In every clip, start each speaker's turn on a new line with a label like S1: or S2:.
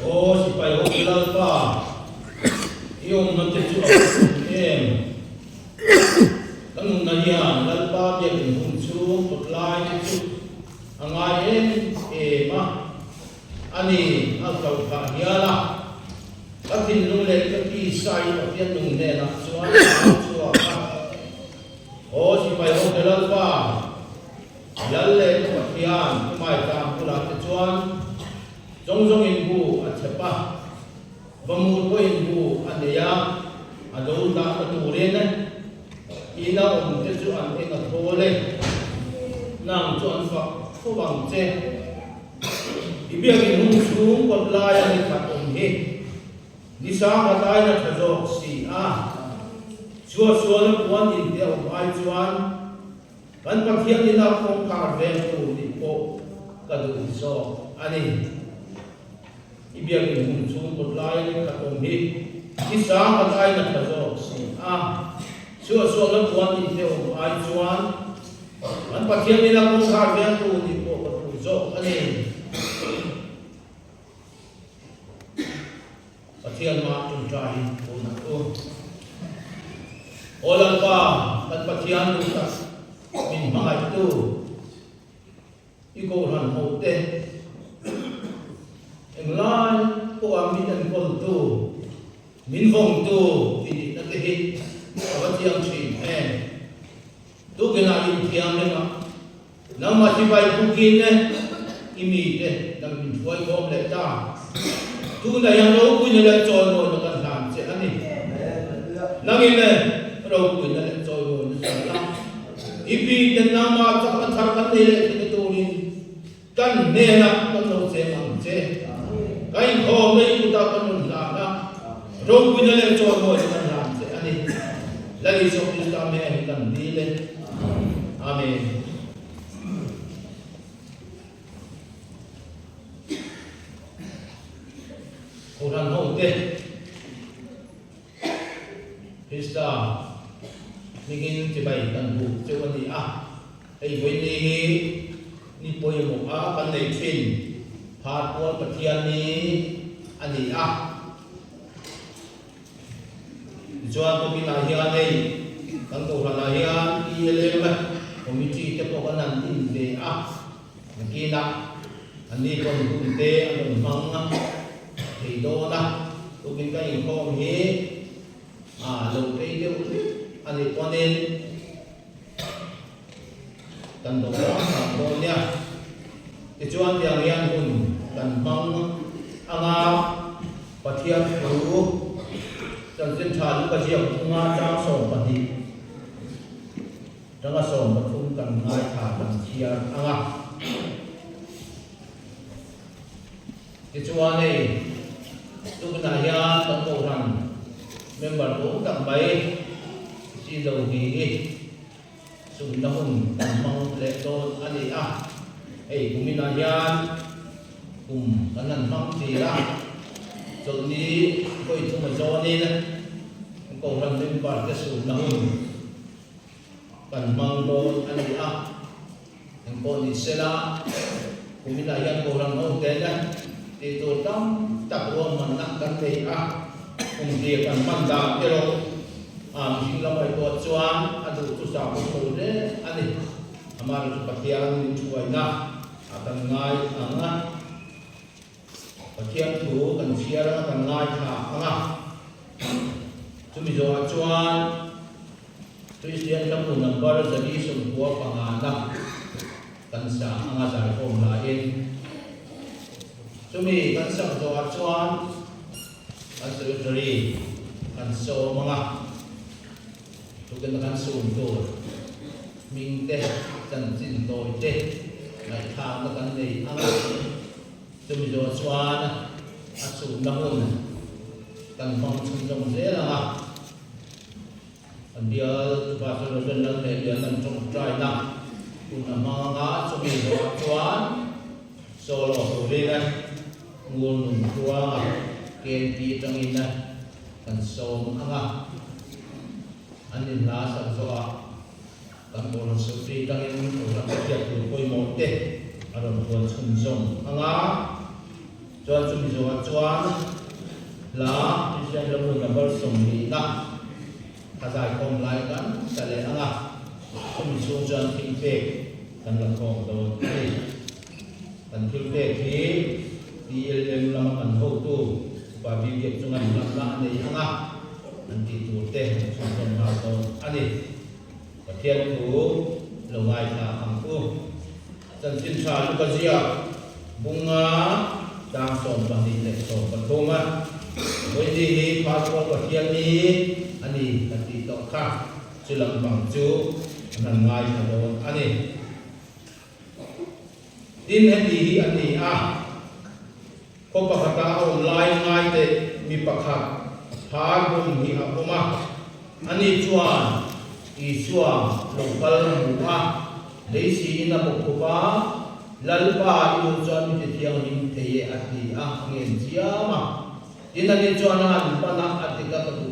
S1: ô si pai ho kilal pa iom nan te chu em kan na hian lal pa Biak In hum chu pot lai te chu angai em ma ani al kau ka hiala atin lung le ka ti sai apian lung ne na chuan chuan ô si pai ho kilal pa lal le Pathian mai tam pula te chuan zong in bu achepa vamur po in bu aneya adol da tu ren ina om te chu an eng a thole nang chu an fa phu bang che Biak In hum chung pot lai ani khat om hi ni sa ka tai na thajok si a chua chua puan in te om ai chuan kan Pathianni na khong kar ven tu ni po ka du so ani Biak In hum chung pot lai ani khat om hi ni sa ka tai na thajok si a chua chua puan in te om ai chuan kan Pathianni na khong kar ven tu ni po ka du so ani Pathian ma tung trai ko na ko olang pa kan Pathian lu ta min mangai tu kohhran ho te englai ko amin an kol tu min vong tu ti na ke hi Pathian chi tu ke na in thiam le ma nang ma chi bai ku kin ne imi te nang min thoi kom le ta tu na yang lo ku ne le choi mo no kan lam che ani nang in ne ro ku ne le choi mo ne sa la ipi den na ma cha ka thar kan ne le ke tu ni kan ne na kan lo che mang che kai kho me ku ta kan la na ro ku ne le choi mo ne kan lam che ani la li so ku ta me kan di le amen kohhran ho te Krista ningin ti bai kan bu che wani a ei voi ni poi mo a kan nei thin phat ko Pathianni ani a chuan ko bin a hian nei kan kohhran a hian i le ma committee te ko kan an in de a kina ani kon kun te an mang thì đó là tôi biết cái Inkhawm hi lâu cái điều anh ấy quan nên cần đó là cô nha thì cho anh em yên hồn cần mong anh Pathian cứu cần dân tràn cái gì cũng nga trang sổ bát đi trang sổ bát không cần ngay thả cần chia anh thì cho anh ấy tu na hian kan kohhran member ko tam bai si Donghingi Sûnna hun kan mang le ton ani a ei kumin na hian kan nan mang ti la so ni koi tu ma zo ni na kohhran member ke Sûnna hun kan mang don ani a kan ko ni sela kumin na hian kohhran ho te na thì tôi tâm tập luôn mình nặng căn thì cùng việc cần bằng đạo cái rồi chính là phải tuột choáng được tu sửa một số đấy đi mà được Pathian chuối na cần ngay Pathian thủ cần chia ra cần ngay thả chúng mình rồi choáng Christian trong một number giờ đi sum qua bằng cần sáng giải phóng lại chúng mình kan sang to chuan kan secretary kan so mga tu kan sun to ming te kan jin toi te lai tham kan nei chúng mình do chuan a sun na hun kan mong chung trong thế là anh dia ba so lo lan le dia kan trong trai na kun ma nga chúng mình do chuan so lo so le na nguồn nung tua kèn ti trong in na kan som anh in la sa so kan bol so ti trong in ko ra ka tu koi mo te aron kon chun som chuan chu mi zo chuan la Christian lamun number som ni na hazai kom lai kan tale anga chu mi chu chuan thing pe kan la khom do ni kan thil pe khi TLM lam kan ho tu ba bi ge chungan lam la nei anga an ti tu te chu chuan ha do ani pathian tu lo ngai tha ang tu chan tin tha lu ka zia bunga đang sồn bằng đi lệ sồn bằng thô mà với đi phá qua Pathianni anh đi là đi tọt khác chỉ làm bằng chú làm ngay là đồ anh đi tin hết đi anh đi có bậc ta online ngay để mi bậc khác phá bùng mi học mà anh đi chuan đi chuan lồng phật mù lấy gì na bậc cô ba lalpa ilu chuan mi thiang nim thei ati ngen chiama inani chuan an pana atika ka tu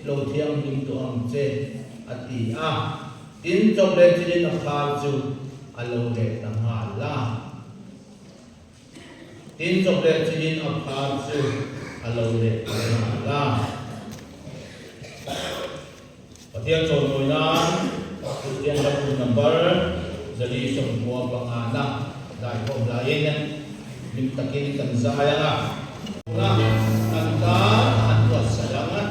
S1: lo thiang nim to ang che ati tin chocolate chin na khal chu alo le tang ha la tin chocolate chin a khal chu alo le tang ha la pathian chon noi na pathian la number jadi semua penganak dari kaum lain minta kini kan saya lah tanta atwa sadangan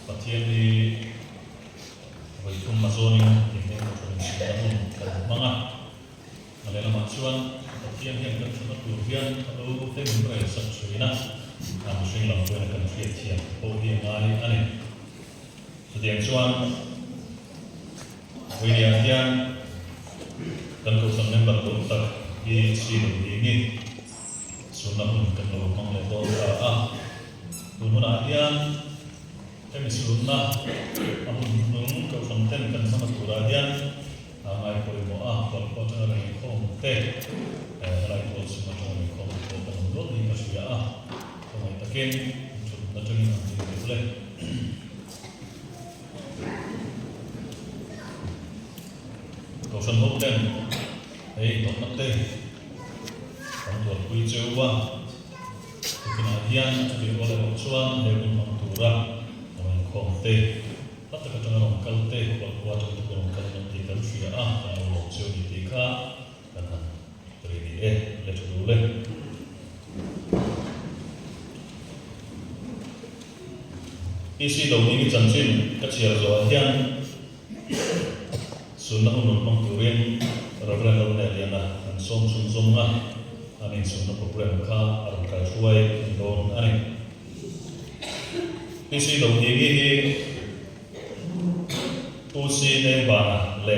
S2: Pathianni với thùng mà zone thì nên một phần sự đã hùng cần mang à mà đây là mặt chuan Pathianni hiện cần cho tụ viên lâu thêm một cái sạch suy na làm suy lòng quên cần phiền thiệt ô hiền ai anh sự tiền chuan với nhà hiền cần cầu sanh nên bật tụng tập đi suy luận đi nghi Sûnna hùng cần lâu mang lại tốt à tụi nó hiền em Sûnna hùng nung cầu sanh tên cần sama tụi hiền ngay coi mo còn có cho nó Inkhawm thế lại có sự mà cho nó Inkhawm có cần lót đi cái gì không ai ta kén nó cho nên làm gì vậy cầu sanh hốt tên ấy tốt lắm thế còn tuột quy chiếu qua cái nào hiền thì có thể một xuân để cùng làm thủ ra làm Inkhawm thế tất cả cho nó làm câu thế hoặc qua trong cái làm câu thì cần suy làm một siêu gì thì khác cần hẳn từ đi để cho đủ lên isi Donghingi chân chính các chiều rồi hiền Sûnna hùng nông thủ riêng rồi cái đầu này liền là sôm anh Sûnna program khác ở cái suy đồn anh isi Donghingi tu si ne ba le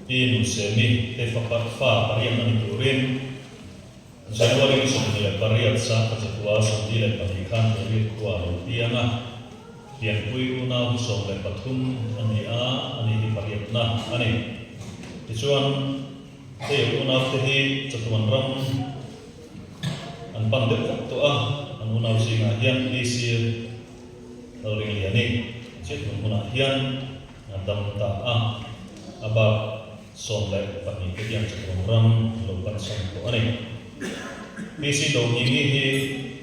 S2: in se mi te fa parian ani turin January so ni le pariat sa ka tua so ni le parikan ni kwa lo pianga pian pui una so le pathum ani hi pariat na ani ti chuan te una te hi chatuan ram an pan de to an una singa hian ni si lo ring liani chet una hian dam ta aba som le pani ke yang chakram ram lo ban som to ani BCM Donghingi hi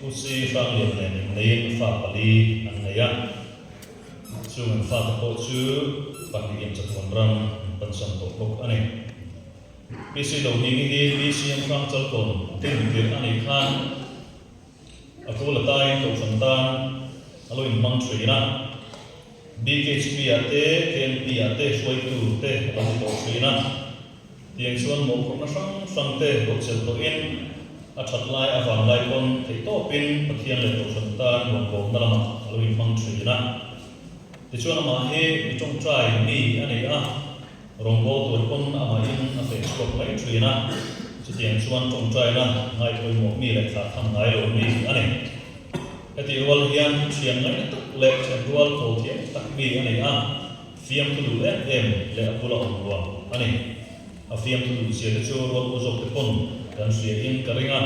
S2: usi Hrangchalkawn le nei fa pali an neya chu man fa to chu pani yang chakram ram ban som to bok ani BCM Donghingi hi BCM Hrangchalkawn tin dir ani khan akula tai to santan aloin mang trina BKHP ate, KNP ate, suai tu te, bagi to Sûnna. Tiang suan mo ko na sang te, bok sel to in, achat lai avan lai kon, te to pin, Pathianni le to santan, wong bok dalam alui mang Sûnna. Ti suan ama he, itong try ni ane rong bo to kon ama in a fe skop mai Sûnna. Ti tiang suan tong try na, ngai koi mo mi le kha tham ngai lo ni ane. Heti wal hian chiang ngai le dual ko thiam tak bi ani fiam tu lu em le apula onwa ani a fiam tu lu sia de chu ro zo te pon kan sia in karinga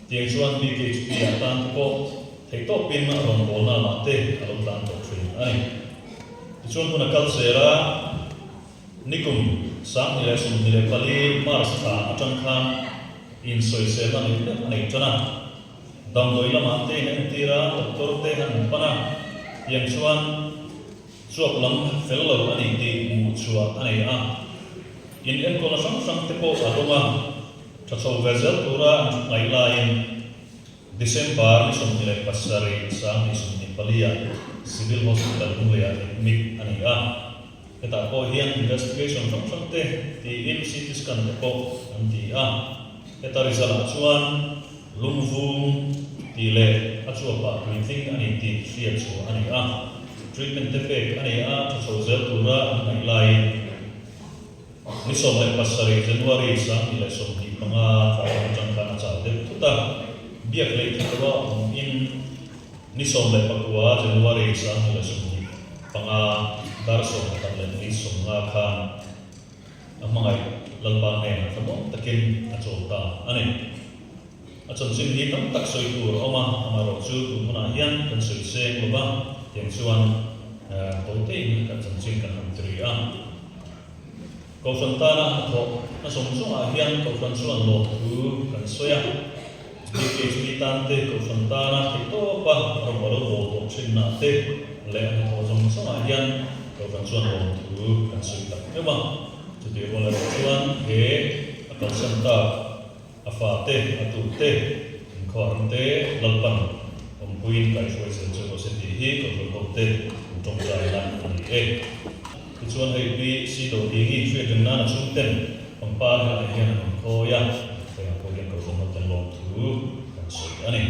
S2: tiang chuan bi ke chi ya tan ko thei to pin ma ron bol na ma te alom tan to thin ani ti chuan kuna kal sera nikum sang ni le sum ni le pali mars tha atang khan in soi se ma ni ani chana dam doi lama te nen tira doktor te han pana yang chuan chuak lam fellow ani ti mu chua ani in en ko na sang te ko adonga chacho vezel tura ngai lain December ni som ni pasari sang ni som ni palia civil hospital nuya mit ani eta ko hian investigation sang te ti in CT scan te ko anti eta result chuan lungvung ti le achua pa breathing ani ti fia chu ani treatment te pek ani chacho zel tura ngai lain ni som le pasari January sa ni le som ni panga chang kana cha de tuta biak le ti ro in ni som le pakwa January sa ni le som ni panga dar som ta le ni som nga khan amangai lalba ne ta mo takin acho ta ani achon sin ni tam tak soi tur oma amaro chu tu muna hian kan soi se lo ba tiang chuan toite in kan chan sin kan ham tri ko san ta na tho na som so hian ko san chuan lo tu kan soya ke chu tan te ko san ta na ti to pa ro mo lo to chin na te le ko som so hian ko san chuan lo tu kan soi tak ke ba chu ti ko la chuan he kan san ta afate atute Inkhawm te lalpan puin kai suai se chu se ti hi ko ko te trong trái lan ni e chuan hei pi si Donghingi fe den na chung ten pang pa ha hian an kho ya te ko gen ko mo ten long thu kan soi ani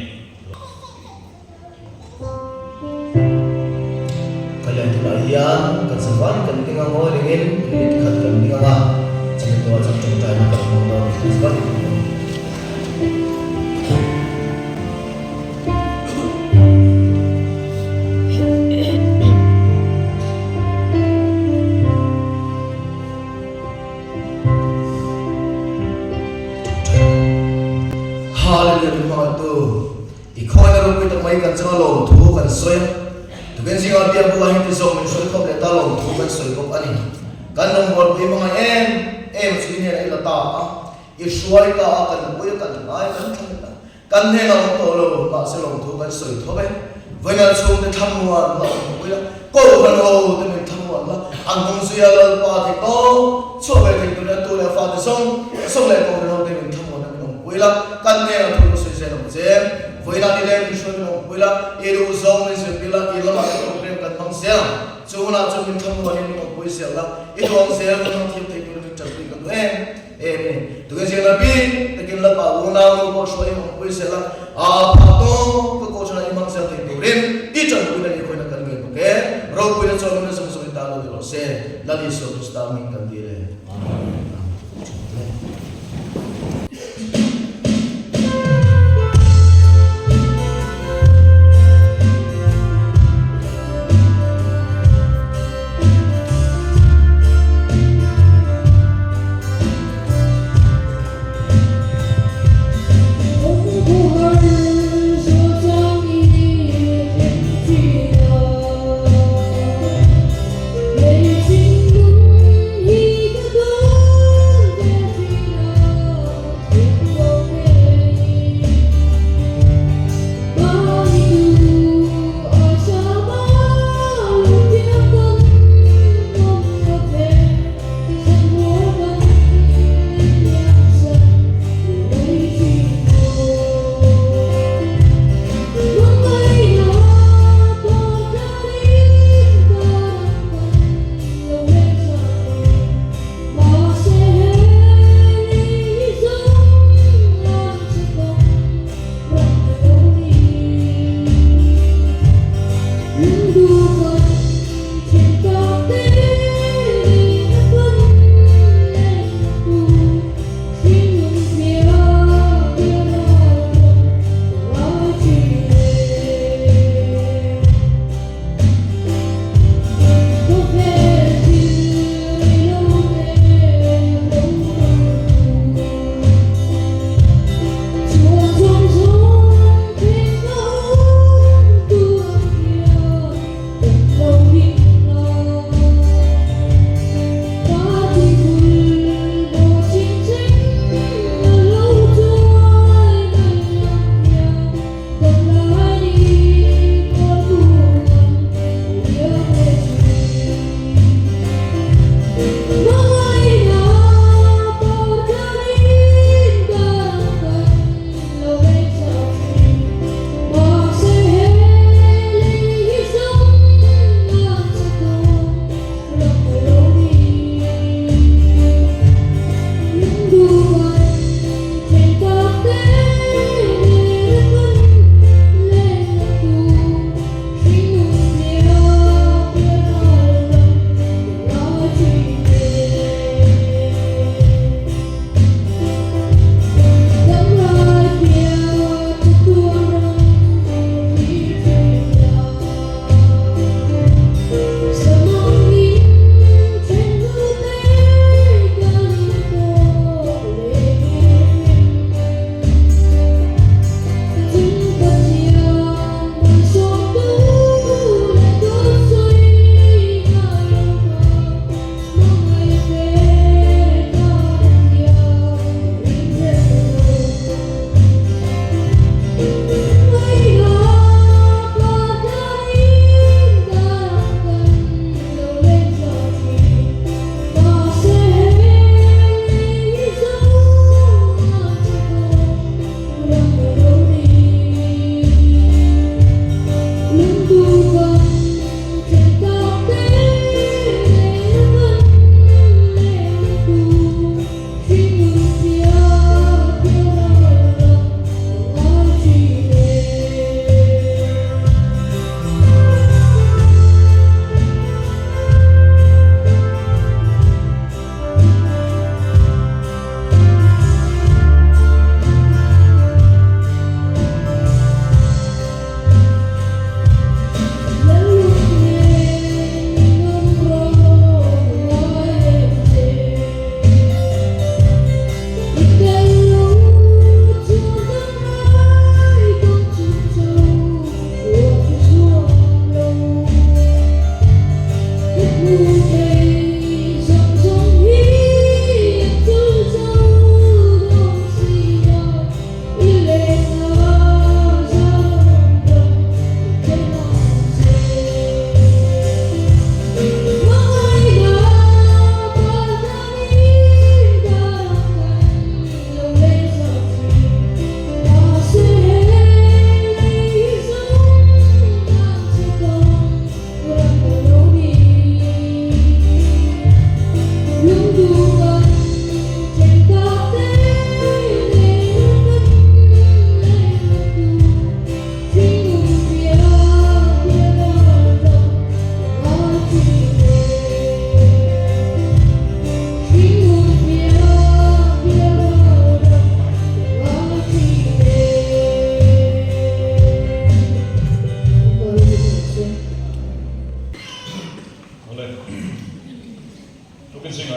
S3: kalian tidak iyan kan sevan kan tinggal mau ingin kita kan tinggal lah sampai tua sampai tua nak mau tahu sevan Hallelujah Tuhan tu ikhwan yang rumit termai kan jangan long tu kan soya Tuhan sih kalau dia buah itu zong mensuai kau letak long tu kan soya kau ani kan nombor ini mengai sini ada ilah tak Yeshua itu akan buaya kan naik kan hendak tolong masih long tu kan soya tu kan Vena chung te thamuan la buya ko kan ho te men thamuan la angong suya la pa te to so be te tu na tu la fa te song le ko no te men thamuan na men buya kan ne na tu so se no je buya ni le mi so no buya e ru zong ni se bila e la ma ko prem kan mang se chu na chu men thamuan ni no buya se la e dong se no no ti te ku ni ta ri kan ne tu ke se la bi te kin la pa u na mo ko so e no buya se la a pa to ko chana imang se te rin ichang buina ni koina kan ngai ke ro buina chon na sam sam ta lo se la li so sta min kan dire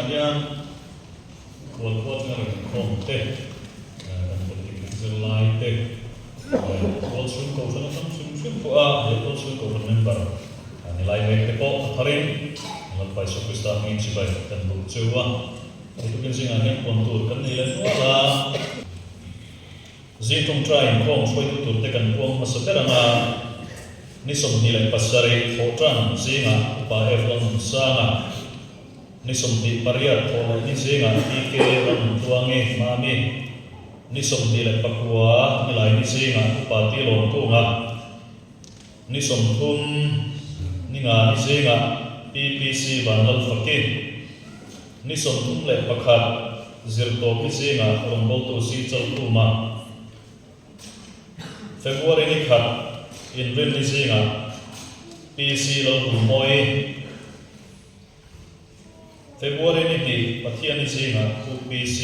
S2: hian kual kuat nga Inkhawm te kan politik zirlai te kual sun kohhran sun po kual sun kohhran member nilai mek te po tharin lalpai sokrista ngi chibai kan bu chewa itu kan singa hian kontur kan nilen wala zitong try Inkhawm soi tur te kan puang masaperanga nisom nilai pasari khotran zinga upa eflan sanga nisom di pariat thola ni zinga ike ram tuange mami nisom nilai pakua nilai ni zinga upa tilon tunga nisom thum ninga ni zinga PPC bandal fakir nisom thum le pakhat zirto ni zinga rombol tu si chal tuma February ni khat in rin ni zinga PC lo humoi February ni ti Pathianni zinga PC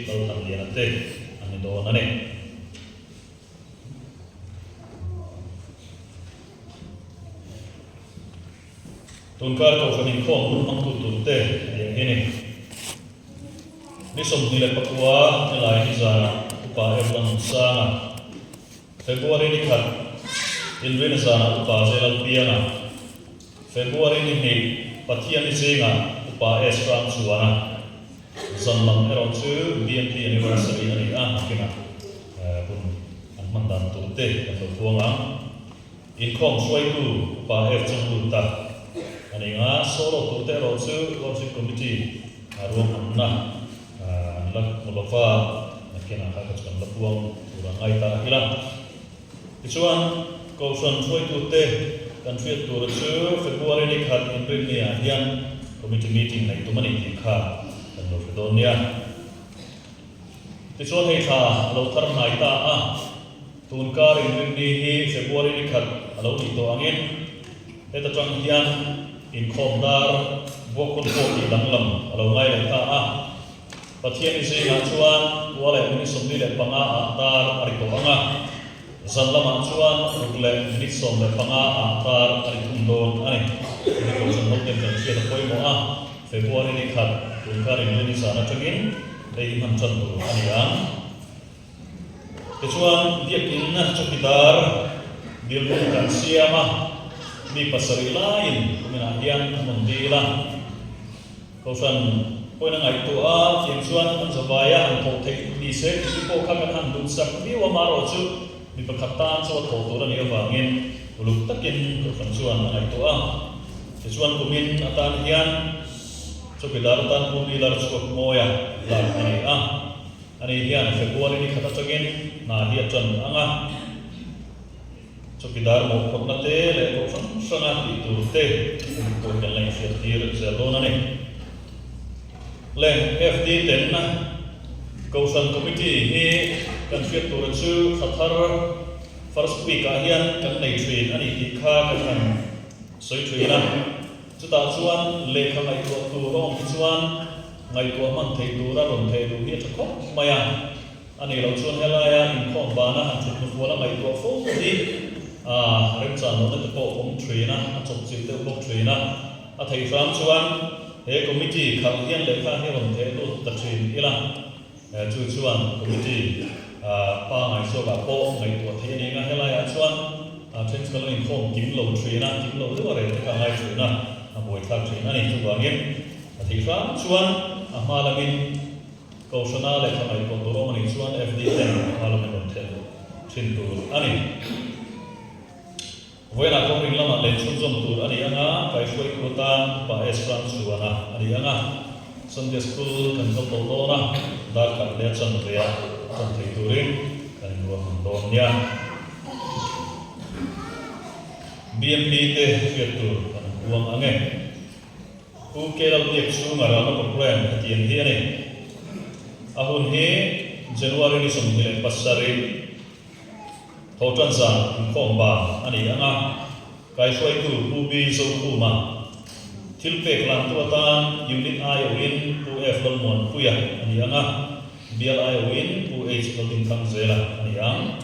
S2: lo tan lian te ani do na ne tunkar ko kan Inkhawm mang tu tu te yang ini ni som ni le pakua ni lai ni za upa eflan sanga February ni khat in rin zana upa zelal piana February ni Pathianni zinga upa esram suana zanlam eron chu BMT anniversary ani kina kun an mandan tu te kan tuanga Inkhawm soi tu upa f changlu ta ani nga solo tu te ro chu worship committee arwam anna lak molofa nakina ka kan lapuang urang ai ta ila ichuan kohhran soi tu te kan fiat tur chu February ni khat in rin ni hian committee meeting nei tu mani ti kha kan lo donia tichuan hei kha lo thar nai ta tunkar in rin ni hi February ni khat alo ni to angin eta chang hian Inkhawm dar bokon ko ti langlam alo ngai le ta Pathianni zinga chuan wala ni somni le panga dar ari to anga zanlama chuan rukle nisom le panga tar ari thundon ani ko san nok tem kan sia poi mo February ni khat tunkar in ni sana changin dei man chan tu ani ke chuan Biak In na chokidar bilbul kan siama ni pasari lain kumina hian mondila ko san poi na ngai tu tiang chuan an zawaya an tho thei ni se ki po kha kan han dun sak ni wa maro chu mi pakatan so tho to la ni awangin uluk takin ko kan chuan ngai to ke chuan kumin atan hian chokidar tan pumilar chok moya la ani hian February ni khata chagin na dia chan anga chokidar mo khotna te le ko sanga ti tur te ko kan lai fiatir zelona ne le FD ten na kohhran committee hi kan fiat tur chu khathar first week hian kan nei train ani ti kha kan soi train chuta chuan lekha ngai to tu rong chuan ngai to man thei dura ron thei du hi thakop maya ani lo chuan helaya Inkhawm bana han chut nu wala ngai to fo ni rem chan no te po om train a chok chil te blok train a thei ram chuan he committee khang hian lekha hi ron thei du ta train ila chu chuan committee pa ngai so ba po ngai to thei ni nga helaya chuan trans kalo Inkhawm kim lo train kim lo de re te ka ngai train boi thak train ani chu wangin thei ram chuan malamin kohhran le khamai ko to ro ani chuan FD10 malamin ron thei thin tur ani Wena ko ring lama le chun zom tur ani anga kai shoi ko ta pa esram suana ani anga Sunday school kan ko to na dar ka le chan ria kan thei turin kan ro don nia BMP te fiat tur kan buang ange ku ke la tiek chu ngara na program tien hi ani ahun he January ni som le pasari Thotan zang Inkhawm ba ani anga kai shoi tu ubi so kuma thilpek lan tu atan unit I win to F lon mon puya ani anga bial I win to H lon thang zela ani ang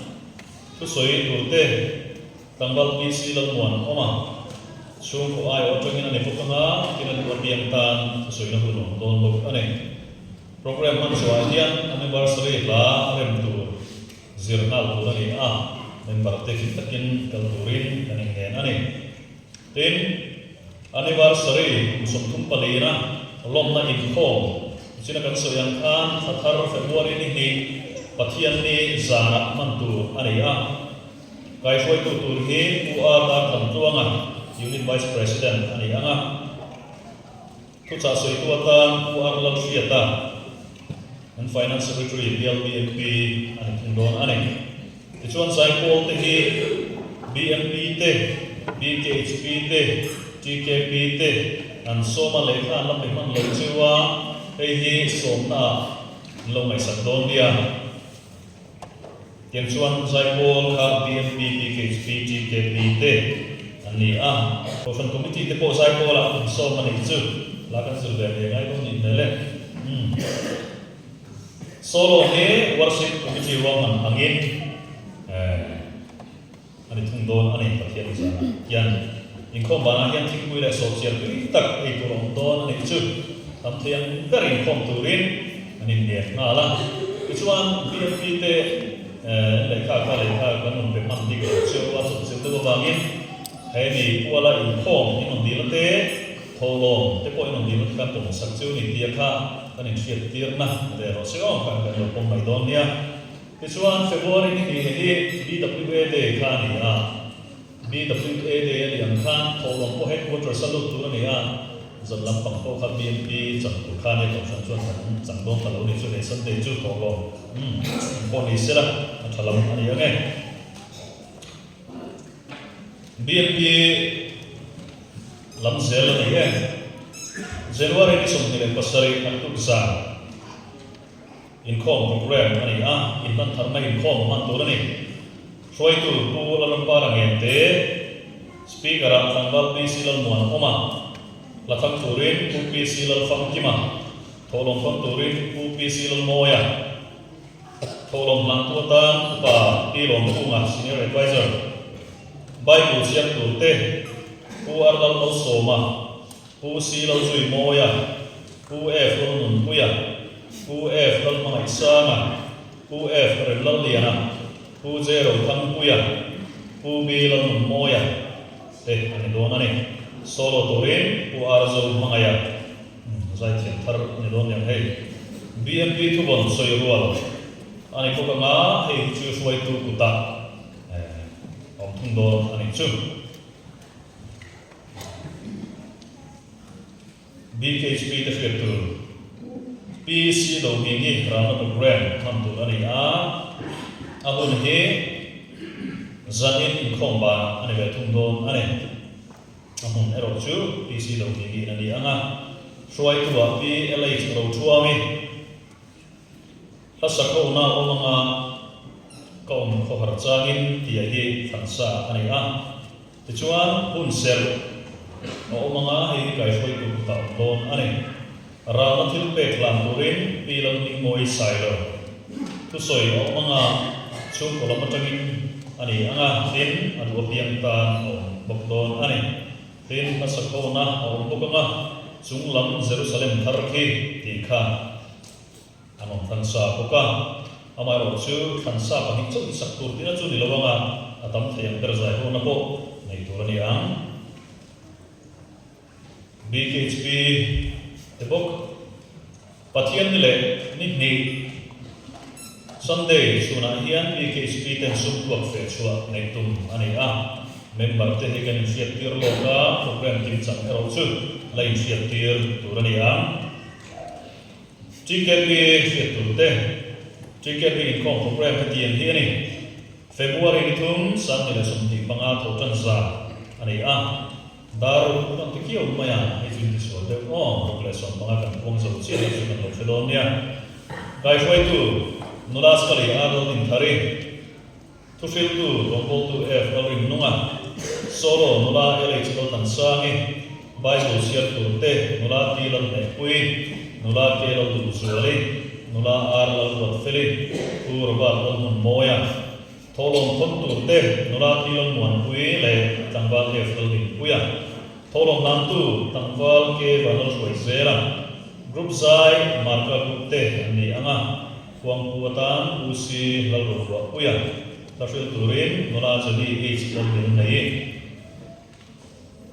S2: tu soi tu te tangbal PC lon mon oma chung ko ai o tengin ani pokanga kinan ko piang tan soina hulong don bok ani program man so hian anniversary la rem tu zirnal tu ani member te takin kalturin kaning hen ani tin anniversary musum tum palina lomna Inkhawm sina kan so yang kan athar February ni Pathianni zana mantu ani kai foi tu tur hi u ta kan tuanga unit vice president ani tu cha soi tu ta u lan fiata and finance secretary BLBMP ani thungdon ani chuan sai pol te hi BMP te BKHP te GKP te an soma lekha lam man lo chiwa hei hi somna lo mai sak don dia tiang chuan sai pol kha BMP BKHP GKP te ani profan committee te po sai pol a soma ni chu la kan sur de ngai ko ni nele solo he worship committee roman angin ani thungdon ani Pathianni sana yan Inkhawm bana yan thik pui le social tu tak ei tu long don ani chu tam thiang karin khom turin ani ne na la chuan BMP te le kha kan un pe man dik chu wa chu tu bangin he ni wala Inkhawm in di la te tholom te po in di la ka tong sak chu ni dia kha kan in fiat tir na de ro se on kan lo pom mai don nia chuan February ni BWA de kha ni BWA de yang khan tholom ko headquarters salut tu ni zan lam pang ko kha BMP chang tu kha ne tong chuan chang dong ta lo ni chu ne Sunday chu tholom ko ni sela thalam ani ane BMP lam zel ni January ni som ni pasari an tu sa Inkhawm program ani in ban tharma Inkhawm man tu ni soi tu pu la parang ente speaker ang bab PC lal muan oma la thang turin pu PC lal famkima tholom fam turin pu PC lal moya tholom lang tu ta pa ilom tu nga senior advisor bible siap tu te pu arlal al soma pu si lal zui moya pu f lal nun puya pu f lal mai sana pu f lal liana pu zero thang puya pu b lal nun moya ani don ani solo turin pu arzo mangaya zai thian thar ni don yang hei BMP tu bon soi rual ani ko ka hei chu suai tu kuta om thung don ani chu BKHP te fiat tu PC Donghingi rama program tham tu ani ahun he zanin Inkhawm ba ani ve thung don ani ahun ero chu PC Donghingi ani suai tu pi LH ro chuami hasako na omanga kaum kohhran tia hi thansa ani ti chuan hun sel omanga hi kai foi tu ta don ani rama thil pe klam turin pilon ning moi sailo tu soi omanga chu kolam tangin ani tin adu piang tan bokdon ani tin hasako na bokanga sunglam Jerusalem tharki tikha among thansa poka amai ro chu thansa pa hi chu saktur tina chu nilawanga atam thayang terzai ho na po nei turani BKHP tebok Pathianni le ni Sunday Sûnna hian BKHP ten sum tuak fe chua nei tum ani member te hi kan fiat tir loka program tin chang ero chu lain fiat tir turani GKP fiat turte GKP Inkhawm program Pathian hi ani February ni thum sang ni la sum ti panga tho tan za ani daru kan tikio maya ai tin so de population panga kan pong zo chi ni kan lo fedon nia kai foi tu nulas kali adol din thari tu fil tu rongol tu f rin nunga solo nula LH lo tan sangi bible siap tu te nula ti lan ne pui nula ke lo tu zuali nula ar lo wat fili tur ba lo mun moya tholom thon tu te nula ti lan muan pui le tangba f lo din puya tholong nam tu tangwal ke vanol khoi zera group zai marka group te ani anga huang puatan usi lalro wa uya tafil turin nola jali h din nei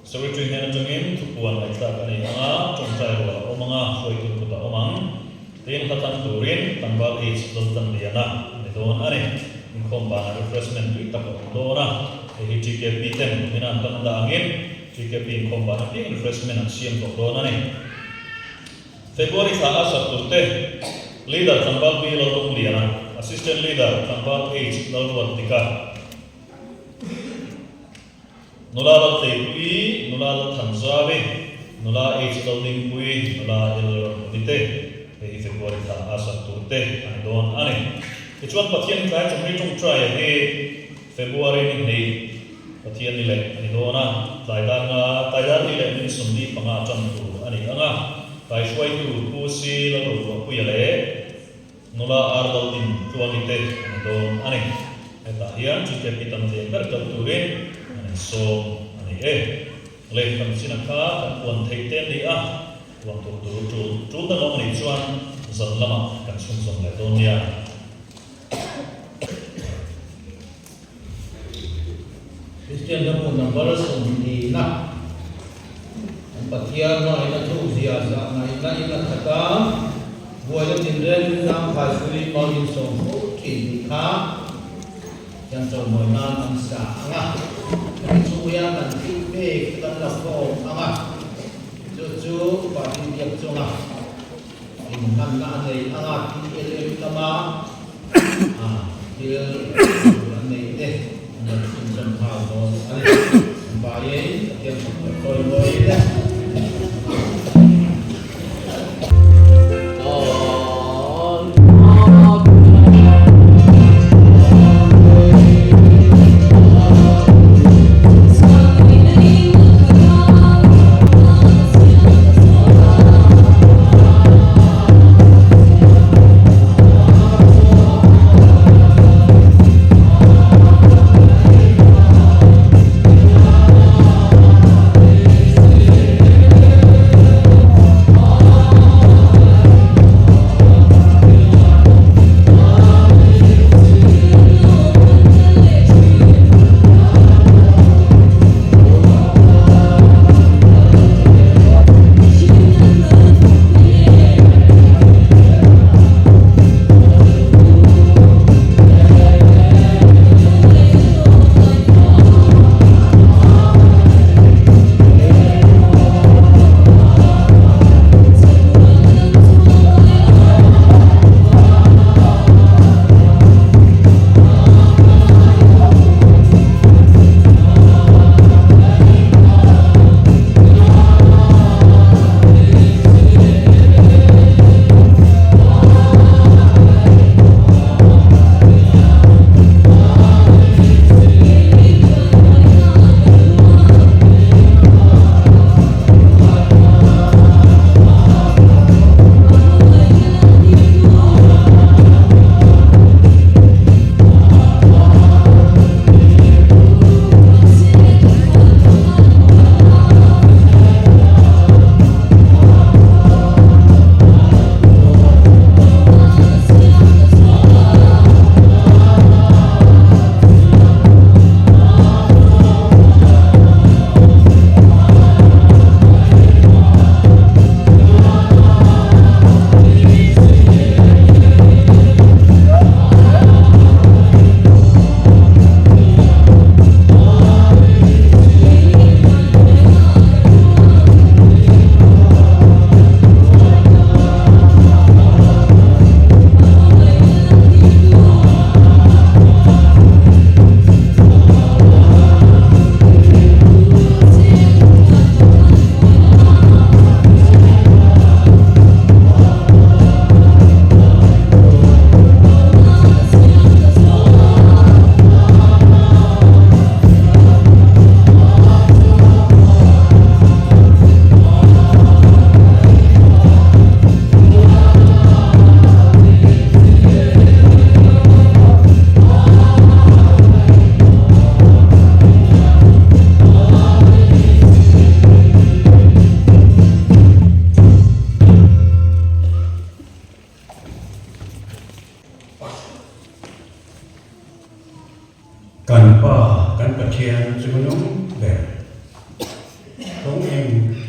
S2: secretary hena jongin tupuan ai ta ani anga chongchai wa omanga khoi tu ta omang tin khatan turin tangwal h tan diana ni don ani Inkhawm ba refreshment tu ta ko dona hi TKP tem minan tan da angin TKP Inkhawm ba na refreshment ang siam ko dona ni February tha asa turte leader tambal bi lo tung liana assistant leader tambal h lalwat tika nulal te pui nulal thanzabe nula h loading pui nula el dite hi February tha asa turte ani don ani ichuan Pathianni kai chungri chung try he February ni Pathianni le ani dona taidar ni le ni sumdi panga chan tu ani anga kai shwai tu pusi la ro ku yale nula ardal din tuanite ani don ani eta hian chike pitam te ber kal turin ani so ani le kam sinaka kan theiten ni a wang tu da long ni chuan zan lama kan sum som le don ya
S1: Christian namun number sumdi na Pathian na ina thu zia za na ina thata buaya tinren nam phasuri mawin som ho ki kha yang so monan am sa anga chu ya kan ti pe kan la ko anga chu pa ti yak chunga in kan na nei anga ti ele tama til nei te na sun sam ha do ani ba ye tiam ko loi da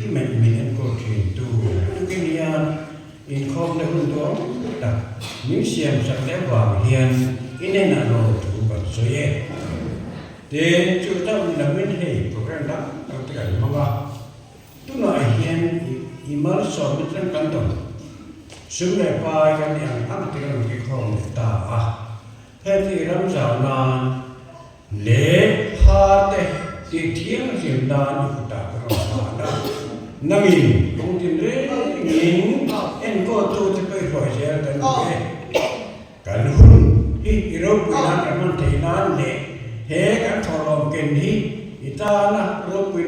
S4: in mình có chuyện tu cái nia Inkhawm để hôn đó đặt BCM Sunday vào hiền nên là đồ thủ vật số ye để chúng ta làm mình hay program đó trong tất cả những mong tu nói hiền email số mình đang cần tổng sớm để bài cái này ăn thì làm cái không ta thế thì làm sao là lễ hát thì thiêng riêng đàn của ta cái đó năng in công tin đấy in em có tôi sẽ phải hỏi sẽ cái hun hi rồi bây giờ cái mình thấy nó lệ thế cái thọ lòng kinh hi ta là rồi bây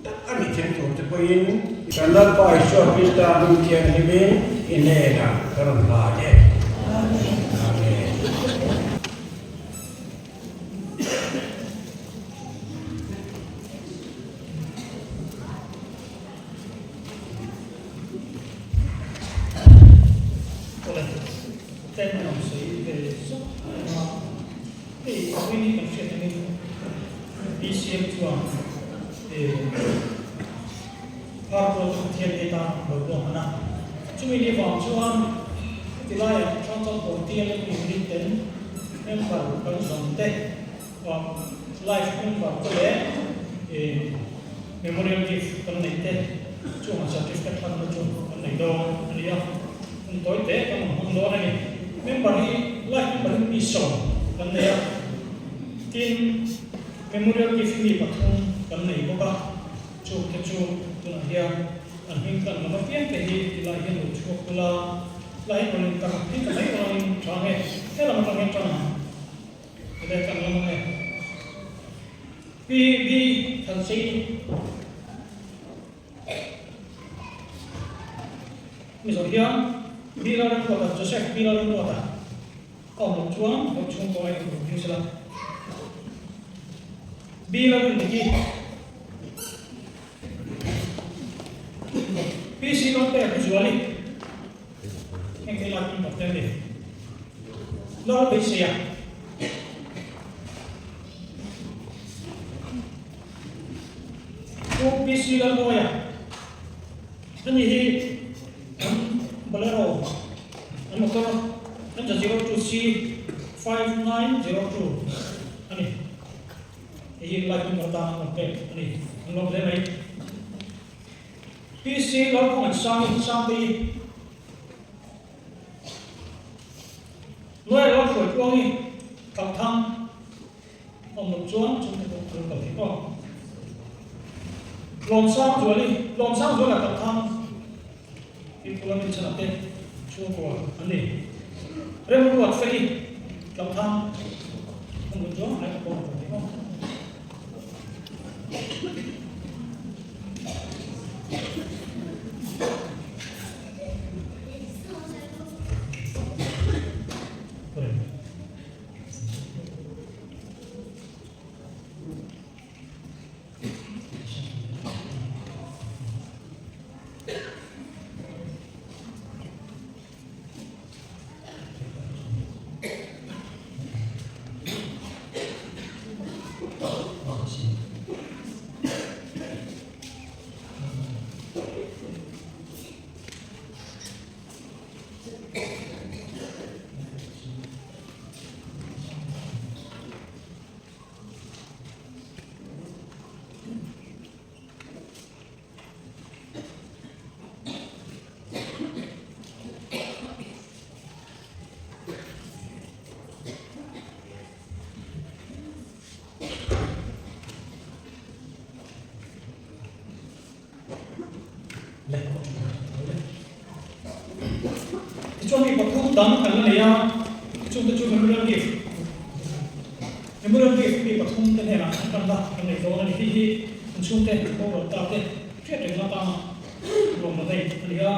S4: tất cả những chuyện tôi sẽ phải in cái là bài số bây giờ mình thiêng thì mình in này là cái là vậy.
S5: Tên là sĩ về xuất thì quy định làm chuyện này BCM chuồng để phát pro thiên địa ta đầu lòng na chúng mình đi vào chuồng thì lại trong đầu tiên là mình đi đến em vào cái dòng tệ và life em vào cái lẽ memorial gift cái này tệ chuồng certificate phần nó chuồng cái này đâu anh em tối tệ cái món đó này member hi life member hi pi song kan ne tin memorial gift hi pathum kan nei boka chu ke chu tuna hia an hin kan ma fian ke hi la hi lu chu kula la hi kon ta hi ka mai kon chang he he la ma kan chang de kan la ma bi kan sei mi so hia bi la ko ta Joseph bi la ko ta ông chuông coi như thế nào bi là cái gì bi xí con té cái gì anh cái là cái một tên này nó bị xì à cô bi xí là ngồi à anh gì bolero anh một câu anhจะ0-2-5902 อันนี้ยิงไล่เป็นต่างๆมันเป็นอันนี้มันลงได้ไหมพี่ซีเราคงสร้างดีน้อยเราสวยกว่านี้กับทางเอาหนุนจ้วนจุดที่ผมกับที่ก็ลองสร้างส่วนกับทางที่พวกเราเป็นชนะเต้ช่วงกว่าอันนี้เรื่องรวดฟรีกับทางผมก็จ้องให้กับผมที่ก็ช่วงนี้ผมพูดตั้งกันเลยอ่ะช่วงมันเรื่องกิฟต์มีปฐุมกันเนี่ยนะกันละกันในโลกนี้ที่มันช่วงเต้โอ้ตาเต้เชื่อถึงละตามรวมมาได้อันนี้อ่ะ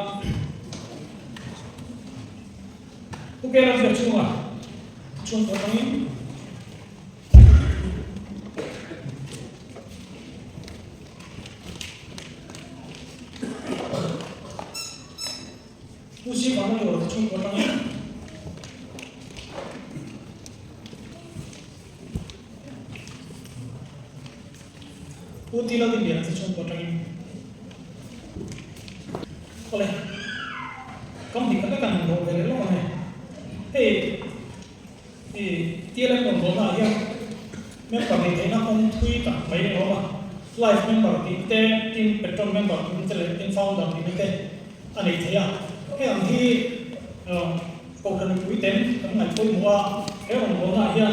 S5: พวกแกเราจะช่วงตัวนี้ผู้ชี้ฟังไม่รู้ช่วงตัวนี้ผู้ที่เราติดเดียร์ช่วงตัวนี้ có lẽ công việc các cần đồ về lúc này thì tia lên còn đồ nào vậy member thì thấy nó không thui cả mấy cái đó mà life member thì team petrol member thì sẽ lên founder thì cái anh ấy thấy à cái anh thì câu chuyện quý tên cái ngày cuối mùa cái còn đồ nào vậy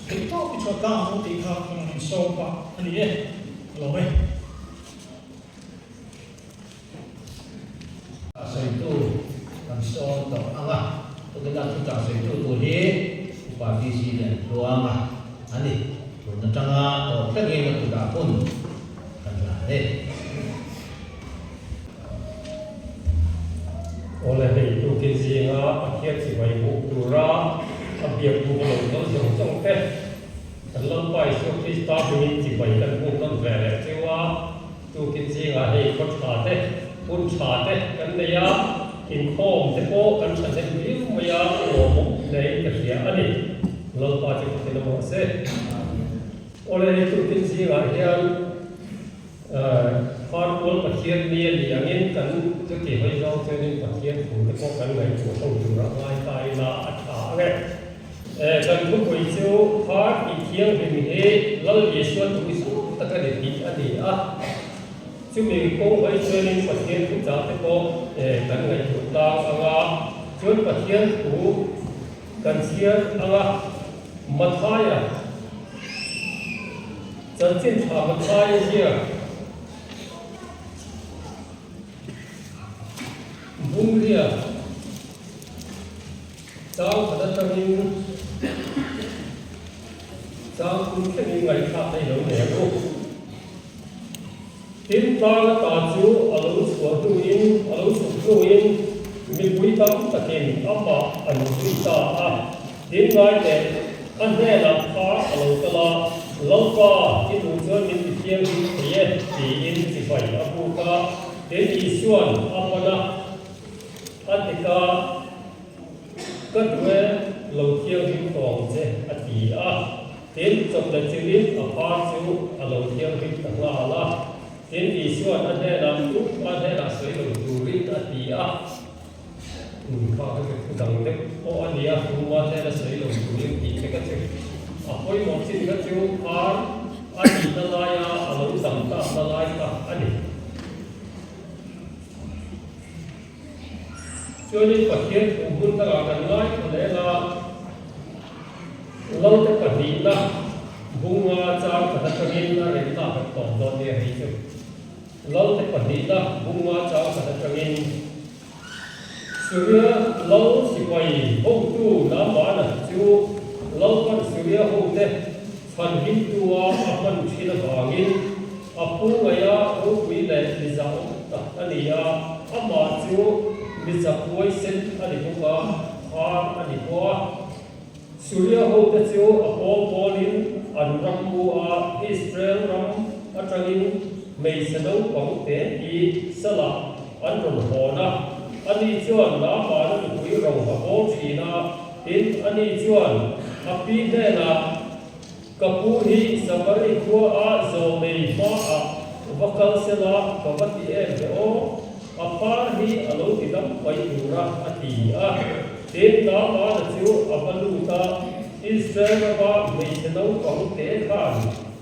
S5: thì tốt thì cho cao một tí khác còn mình sâu vào anh ấy rồi
S1: xây tu kan so to anga to kita kita xây tu tu hi upati si dan doanga ani to na tanga to thagi na tu da pun kan la he
S6: ole hei tu kin zinga pathian si vai bu tu ra abiak bu lo no zong zong te kan lam pai so krista bi si vai kan bu kan ve le chewa tu kin zinga hei ko tha te pun tha te kan ne ya Inkhawm te ko kan san se bi ma ya o mo nei ka sia ani lo pa chi ko te mo se ole hei tu kin zinga hian Phật quân Pathianni ni angin kan chu ti hoi zo chenin Pathian thu te ko kan ngai chu thong chu ra ngai tai na atha ge kan thu koi chu Phật i thiang hin he lal Yesu tu su ta ka de ti ani a chu mi ko hoi chenin Pathian thu cha te ko kan ngai chu ta anga chun Pathian thu kan sia anga mathaya chân trên thả mathaya sia bung dia cháu phải đặt trong cháu cũng cái ngày khác đây đâu nè cô tin ta là ta chú ở lối xuống tu in mình quý tâm ta tìm âm bạc anh quý ta tin ngay để anh nghe là phá ở lối ta là lâu qua cái đủ cho mình bị thiêng thì in thì phải ở khu ta đến đi xuân âm na Atika kadwe lo thiang him tong che ati tin chok la chilin apa chu lo thiang him ta la tin i suan ane la tu ane la sei lo duri ati ka ka dang de o ania tu ma te la sei lo duri ti ke ka che apoi mo chin ka chu ani ta la ya lo dam ta la ka ani cho nên Pathian cũng muốn ta gần nói có lẽ là lâu tới phần đi là vùng trang phần đất trên là đến là phần tổng đòn địa hay chứ lâu tới phần đi là vùng trang phần đất trên Syria lâu chỉ quay hông tu đã bán là chú lâu con Syria hông thế phần hình tu phần chỉ là vàng in apu ngaya hông quý lệ thì giàu ta đi mà chú bây giờ cuối sinh anh đi qua hoa anh đi qua Syria hậu thế chiếu ở Polin anh rắm mua Israel rắm ở trong in mấy sẽ đâu có thể đi sẽ là anh rồi họ na anh đi chọn đã mà nó được quý rồng và có gì na đến anh đi chọn happy thế là kapu hi sabari qua zo mấy ma và câu sẽ là có vật gì em đó apa hi alo tidam pai dura ati tin da ma da chu abalu ta Israel ba me senau kong te khan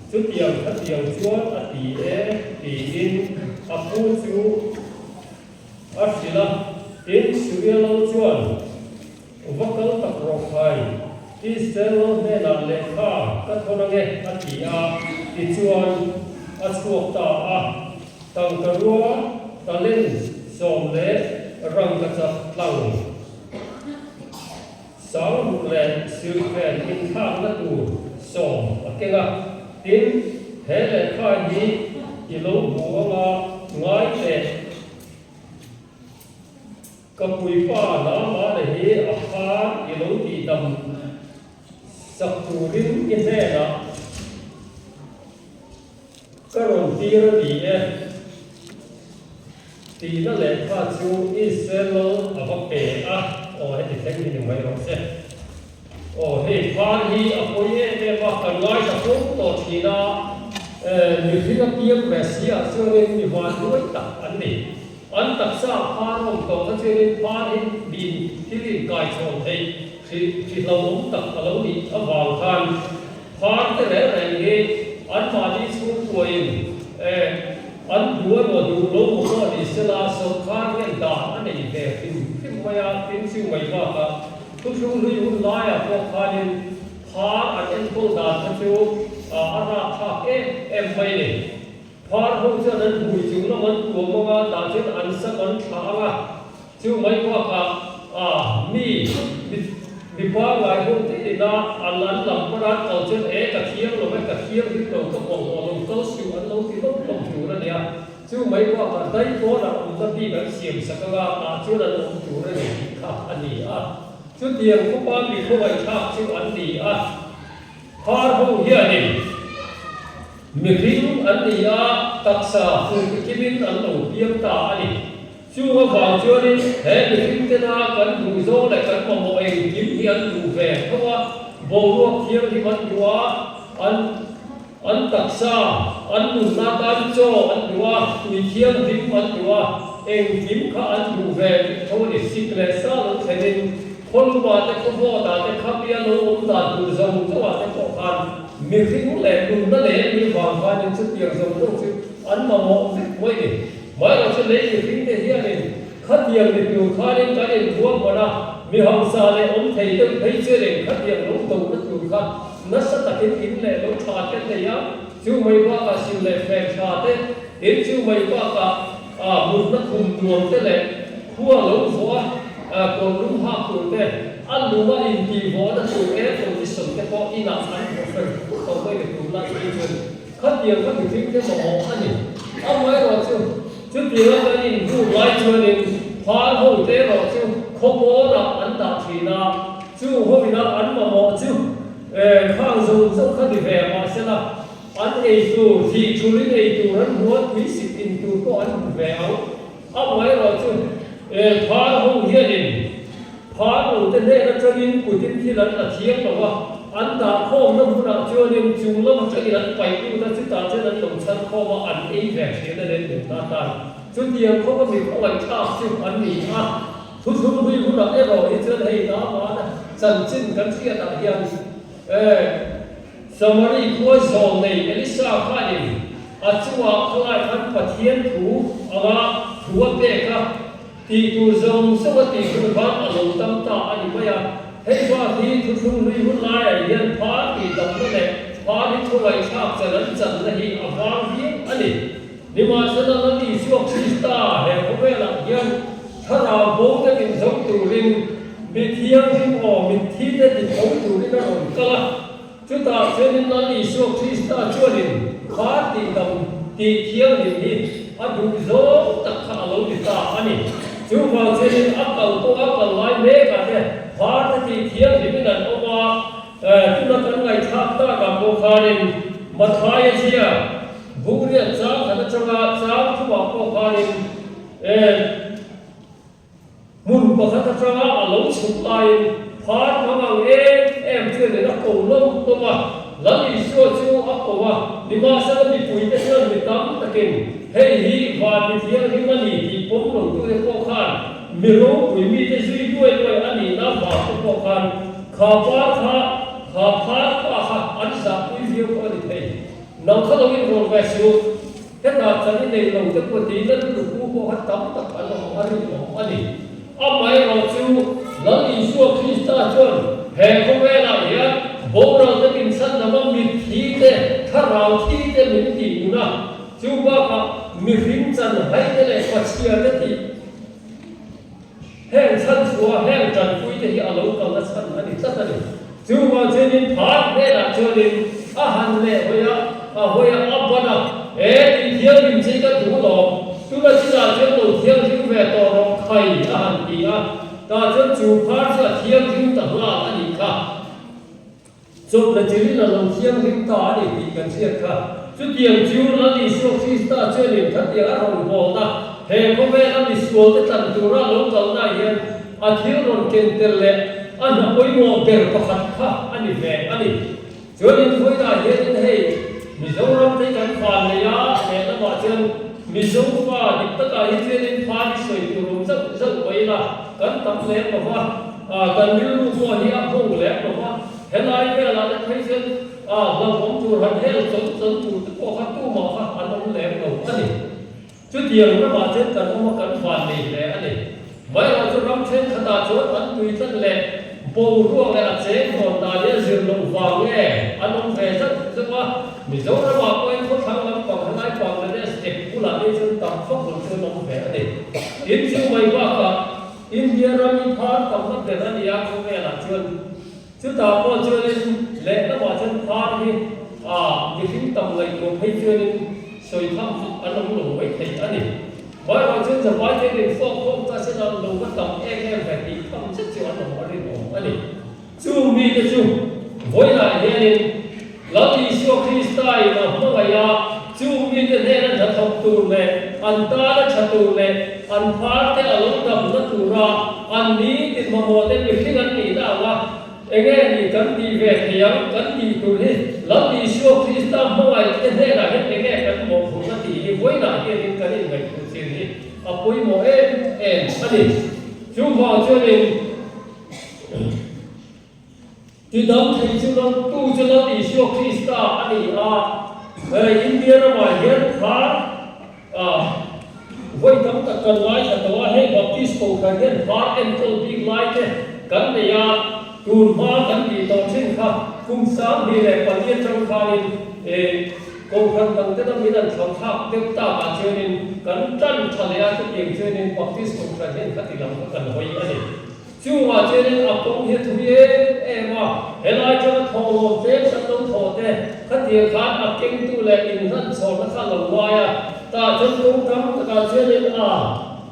S6: chu tiang kha tiang chuan ati ti in apu chu asila tin Syria lo chuan vakal tak ro khai Israel ne la le kha ka thona nge ati ti chuan chuak ta tang ka ruwa ta lên xòm lệ răng cả chặt lăng sáu một lệ sự phèn in khang đất đủ xòm ở cái gà tiếng thế lệ khai nhí thì lâu bùa mà ngái lệ cặp quỳ pha nó mà để hí ở pha thì lâu thì tầm sập tù đến cái thế đó cái rồng tia nó đi thì nó lại pha chú Israel ở bắc bể hay thì thấy như vậy rồi sẽ hay pha hi ở cuối này mà cần nói là cũng tổ thì nó như thế nó tiêm về xí ở xưa nên như hoàn đối tập anh đi an taksa pharom to ka cherin pharin bin thirin kai chon thei khi lo tak alo ni awal khan phar te re re nge an ma di chu poin an duwa no du lo mo ni sela so khan nge da an nei ve tim maya tin siu mai ba ka tu chu ri hu la ya ko khanin phar an en ko da ka chu ara tha em mai ni phar ho cha nan hui chu na man ko mo ga da chen an sa kan tha ga chu mai ba ka mi qua lại hôm thế na anh làm cái đó cầu chân é cả khiêm rồi mấy cả khiêm thì đầu có còn còn có siêu anh lâu thì lúc không chủ đó nè chứ mấy qua cả đây có là ông ta đi bán xiêm sắc ga chứ là ông chủ đó này khác anh đi chứ tiền có bao bị không phải khác chứ anh đi khó không hiểu đi mình riêng anh đi tác giả phụ cái bên anh đầu tiên ta anh đi chú có vào chưa đi thế thì chúng ta cần đủ số để cần một bộ hình kiếm tiền đủ về không á bộ ruột thiêng thì vẫn quá anh tác xa anh đủ na tan cho anh đủ tùy thiêng thì vẫn đủ em kiếm cả anh đủ về thôi để xịt lệ xa nó sẽ nên không qua để không vô đã để khắp bia nó ôm đã đủ dòng cho bạn để có khăn mình không lệ đủ nó để mình vào và những sự tiền dòng không chứ anh mà một việc mới đi mớiเราจะเลี้ยงทิ้งแต่เฮียนี่ขัดเยียงในอยู่ข้าเลี้ยงการเลี้ยงทั่วหมดนะมีห้องซาเลยอมไทยตึ้งไทยเชื่อเลี้ยงขัดเยียงลงตรงนั้นอยู่ข้านัสตะกินกินเลยลงชาเต็มเลยยังชื่อไม่ว่ากับชื่อเลยแฟนชาเต็มเห็นชื่อไม่ว่ากับมุนนักคุมดวงเต็มเลยขั้วลงหัวกลลุ่มหักตัวเต็มอันรู้ว่าอินทีหัวนั่นตัวเอฟตัวที่สมแค่พออินักนั้นก็เป็นต้องไปในตัวนั้นที่เป็นขัดเยียงขัดทิ้งแต่สมองอันนี้เอาไว้รอชื่อchứ tiền là cái gì dù lại chưa nên phá hậu tế rồi chứ không có là ăn đạt thì là chứ hôm nay ăn mà mò chứ khang dùng rất khá thì về mà sẽ là ăn ấy tù thì chú lý ấy tù hắn muốn quý sĩ tình tù có ăn về áo áo mấy rồi chứ phá hậu hiện đình phá hậu tên đây là cho nên của tiên thi là thiêng rồi anh ta không nó muốn làm chưa nên chúng nó mà chơi là phải tu ta chứ ta chơi là đồng thân không mà anh ấy về thế là nên được ta ta chứ tiền không có việc không phải cha chứ anh nghỉ thu huy cũng là cái rồi chơi hay đó mà dần chân cái kia là hiện Samari khối dòng này Elisa khai đi chứ mà không ai khăn Pathianni thủ thủ bê cả thì tu dòng sau đó thì tu phát ở lòng tâm ta anh bây giờ thế qua thì thu huy cũng lại hiện phá thì dòng nó này phá thì thu lại khác sẽ lẫn dần là hiện ở vang hiến anh đi nhưng mà sẽ là nó đi xuống Krista để có vẻ là hiệnถ้าเราโบกจะเป็นสองตัวลิงมีเทียงที่ออกมีที่ได้ติดสองตัวลิงนั่นเองก็ละจุดตาเช่นนั้นนี่ช่วงคริสต์ช่วงนี้ข้าตีดำตีเทียงนี่อันดูโซ่ตักข้าเราติดตาอันนี้จุดว่าเช่นนี้อักเอาตัวอักเอาไล่เมฆกันเนี่ยข้าตีเทียงนี่นั่นเอาว่าจุดนั้นไงทักตากับโบคารินมาทายเชียบุรีจ้าขันจังหวัดจ้าทุกว่าโบคารินมุนประคัตตราอารมณ์สุดท้ายพาดมาเอาเอ็มเชื่อเลยนะโอ้ล้มตัวมาแล้วอีชั่วชั่วอัปว่าดิมาสักมีปุ๋ยแต่เชื่อมีตั้มตะกินเฮ้ยฮีวานมีเทียงที่มันนี่ที่ผมลงตัวในโคขานมีรู้ปุ๋ยมีแต่ซื้อด้วยอันนี้น้ำบาดโคขานข้าฟ้าข้าพาดป้าข้าอันสักปุ๋ยเดียวก็ได้เฮ้ยน้องเขาต้องมีโรงแรมสูงแค่นาจันนี่ในโรงจะปกตินั่นลูกผู้โคขานตั้มตะกันอันนี้เอาไว้เราจูแล้วอีชั่วคริสต์ชนแห่งเวลาเนี่ยโบเราจะเป็นสันนว่ามีที่เต้ถ้าเราที่เต้มีที่อยู่นะจูว่าก็มีฟินจันให้ได้เลยปัจเจียได้ที่แห่งสันสัวแห่งจันคุยได้ที่อารมณ์กันละสันอันนี้สักอันนี้จูว่าเจนินผ่านได้ละเจนินอาหารเลยหัวอับบนะที่เที่ยวยิ่งใช้กันถูกหลอกทุกที่เราเที่ยวเที่ยวที่แวดต่อเราใครอาหารดีแต่เจ้าจูพาร์ทเที่ยวที่ต่างหากอันนี้ค่ะจบแล้วจีนเราเที่ยวที่ต่ออันนี้ดีกันเสียค่ะจุดเดียวจูแล้วนี่ช่วงที่สตาร์เชื่อหนึ่งทัดเดียวเราบอกนะเฮ้ยเขาแม่เราดิสโก้ที่ตั้งตัวเราลงกันได้ยังอาทิตย์เราเก่งเตลอันนั้นไปมองเบลประคัตค่ะอันนี้แม่อันนี้จนคุยได้ยังเฮ้ยมีสองรอบที่กันผ่านเลยแม่ละมาเชิญม มีสูงฟ้าดิบตะการที่เจริญพาที่สวยตัวรุ่งสักไว้ละกันตั้งเล็บบอกว่ากันยืนรู้ว่าที่อัพพงเล็บบอกว่าเห็นอะไรเวลาจะให้เส้นเราผมจูหันเฮลสนจูตะโกขัดตู้หมอค่ะอันนั้นเล็บเราอันนี้จุดเดียวระบาดเช่นกันว่ากันฟันนี่แหละอันนี้ไม่เราจะรับเช่นขนาดชดอันตุยตั้งแหละปูร่วงและอัดเส้นหอนตาเลี้ยซึมลงฟังแง่อันนั้นแฝงสักว่ามีโซ่ระบาดไว้เขาทำลำปองทนายปองและเนี่ยเด็กผู้หลานได้จนตัดฟอกหลุดเชิญลงแฝงอันนี้อินชื่อไม่ว่ากับอินเดียเรามีพาร์ทกับนักเรียนอันนี้อยากเขาแม่หลักเชิญชื่อตาพ่อเชิญเละระบาดเชิญพาร์ทที่ยิ่งต่ำเลยตัวให้เชิญสวยทำอันนั้นหลงไว้ที่อันนี้ว่าเราเชิญจะไว้ที่เด็กฟอกพวกจะเสนอลงก็ต่ำแบบนี้ทำชัดเจนหลงอะไรหลงอันนี้จู่มีแต่จู่วันไหนเนี่ยเราที่เชื่อคริสต์ได้นะเมื่อไงจู่มีแต่เนี่ยนั่นจะทำตัวเลยอันตาละชัดตัวเลยอันพาร์ทที่อารมณ์ดำนั่นตัวเราอันนี้ติดมาโมเดลวิธีการนี้ได้ว่าเองนี่กันดีเวทียังกันดีตัวนี้เราที่เชื่อคริสต์เมื่อไงเนี่ยนะเองกันมองผู้ที่วันไหนเนี่ยกันยังไงตัวสิ่งนี้อาปุยโมอันนี้จู่ว่าเชื่อเนี่ยที่ดำที่จู่นั้นตู้จะเราที่เชื่อคริสต์อันนี้อินเดียเราหมายถึงพาวันทำกันไล่แต่ว่าให้บัพติสต์ของกันเนี่ยพาเอ็นโตบิ๊กไลท์กันเนี่ยตูนมากันที่ตอนเช่นครับคุ้มสามดีเลยปัญญาจังคารินกองทัพตั้งแต่มีนั่นเขาทับเด็กตาบาเชนินกันจันทะเลอาจะเกี่ยงเชนินบัพติสต์ของกันเนี่ยขัดที่ลำกันไว้อันนี้จู่ว่าเจริญอัปปงเฮตุเย่ว่าเฮลัยจะทอเฟสสันต้องทอเตขัดเดียขาดอักเก่งตัวเล็กอินนั่นสอนนักขัดหลงวายตาจนตรงทำตาเจริญเ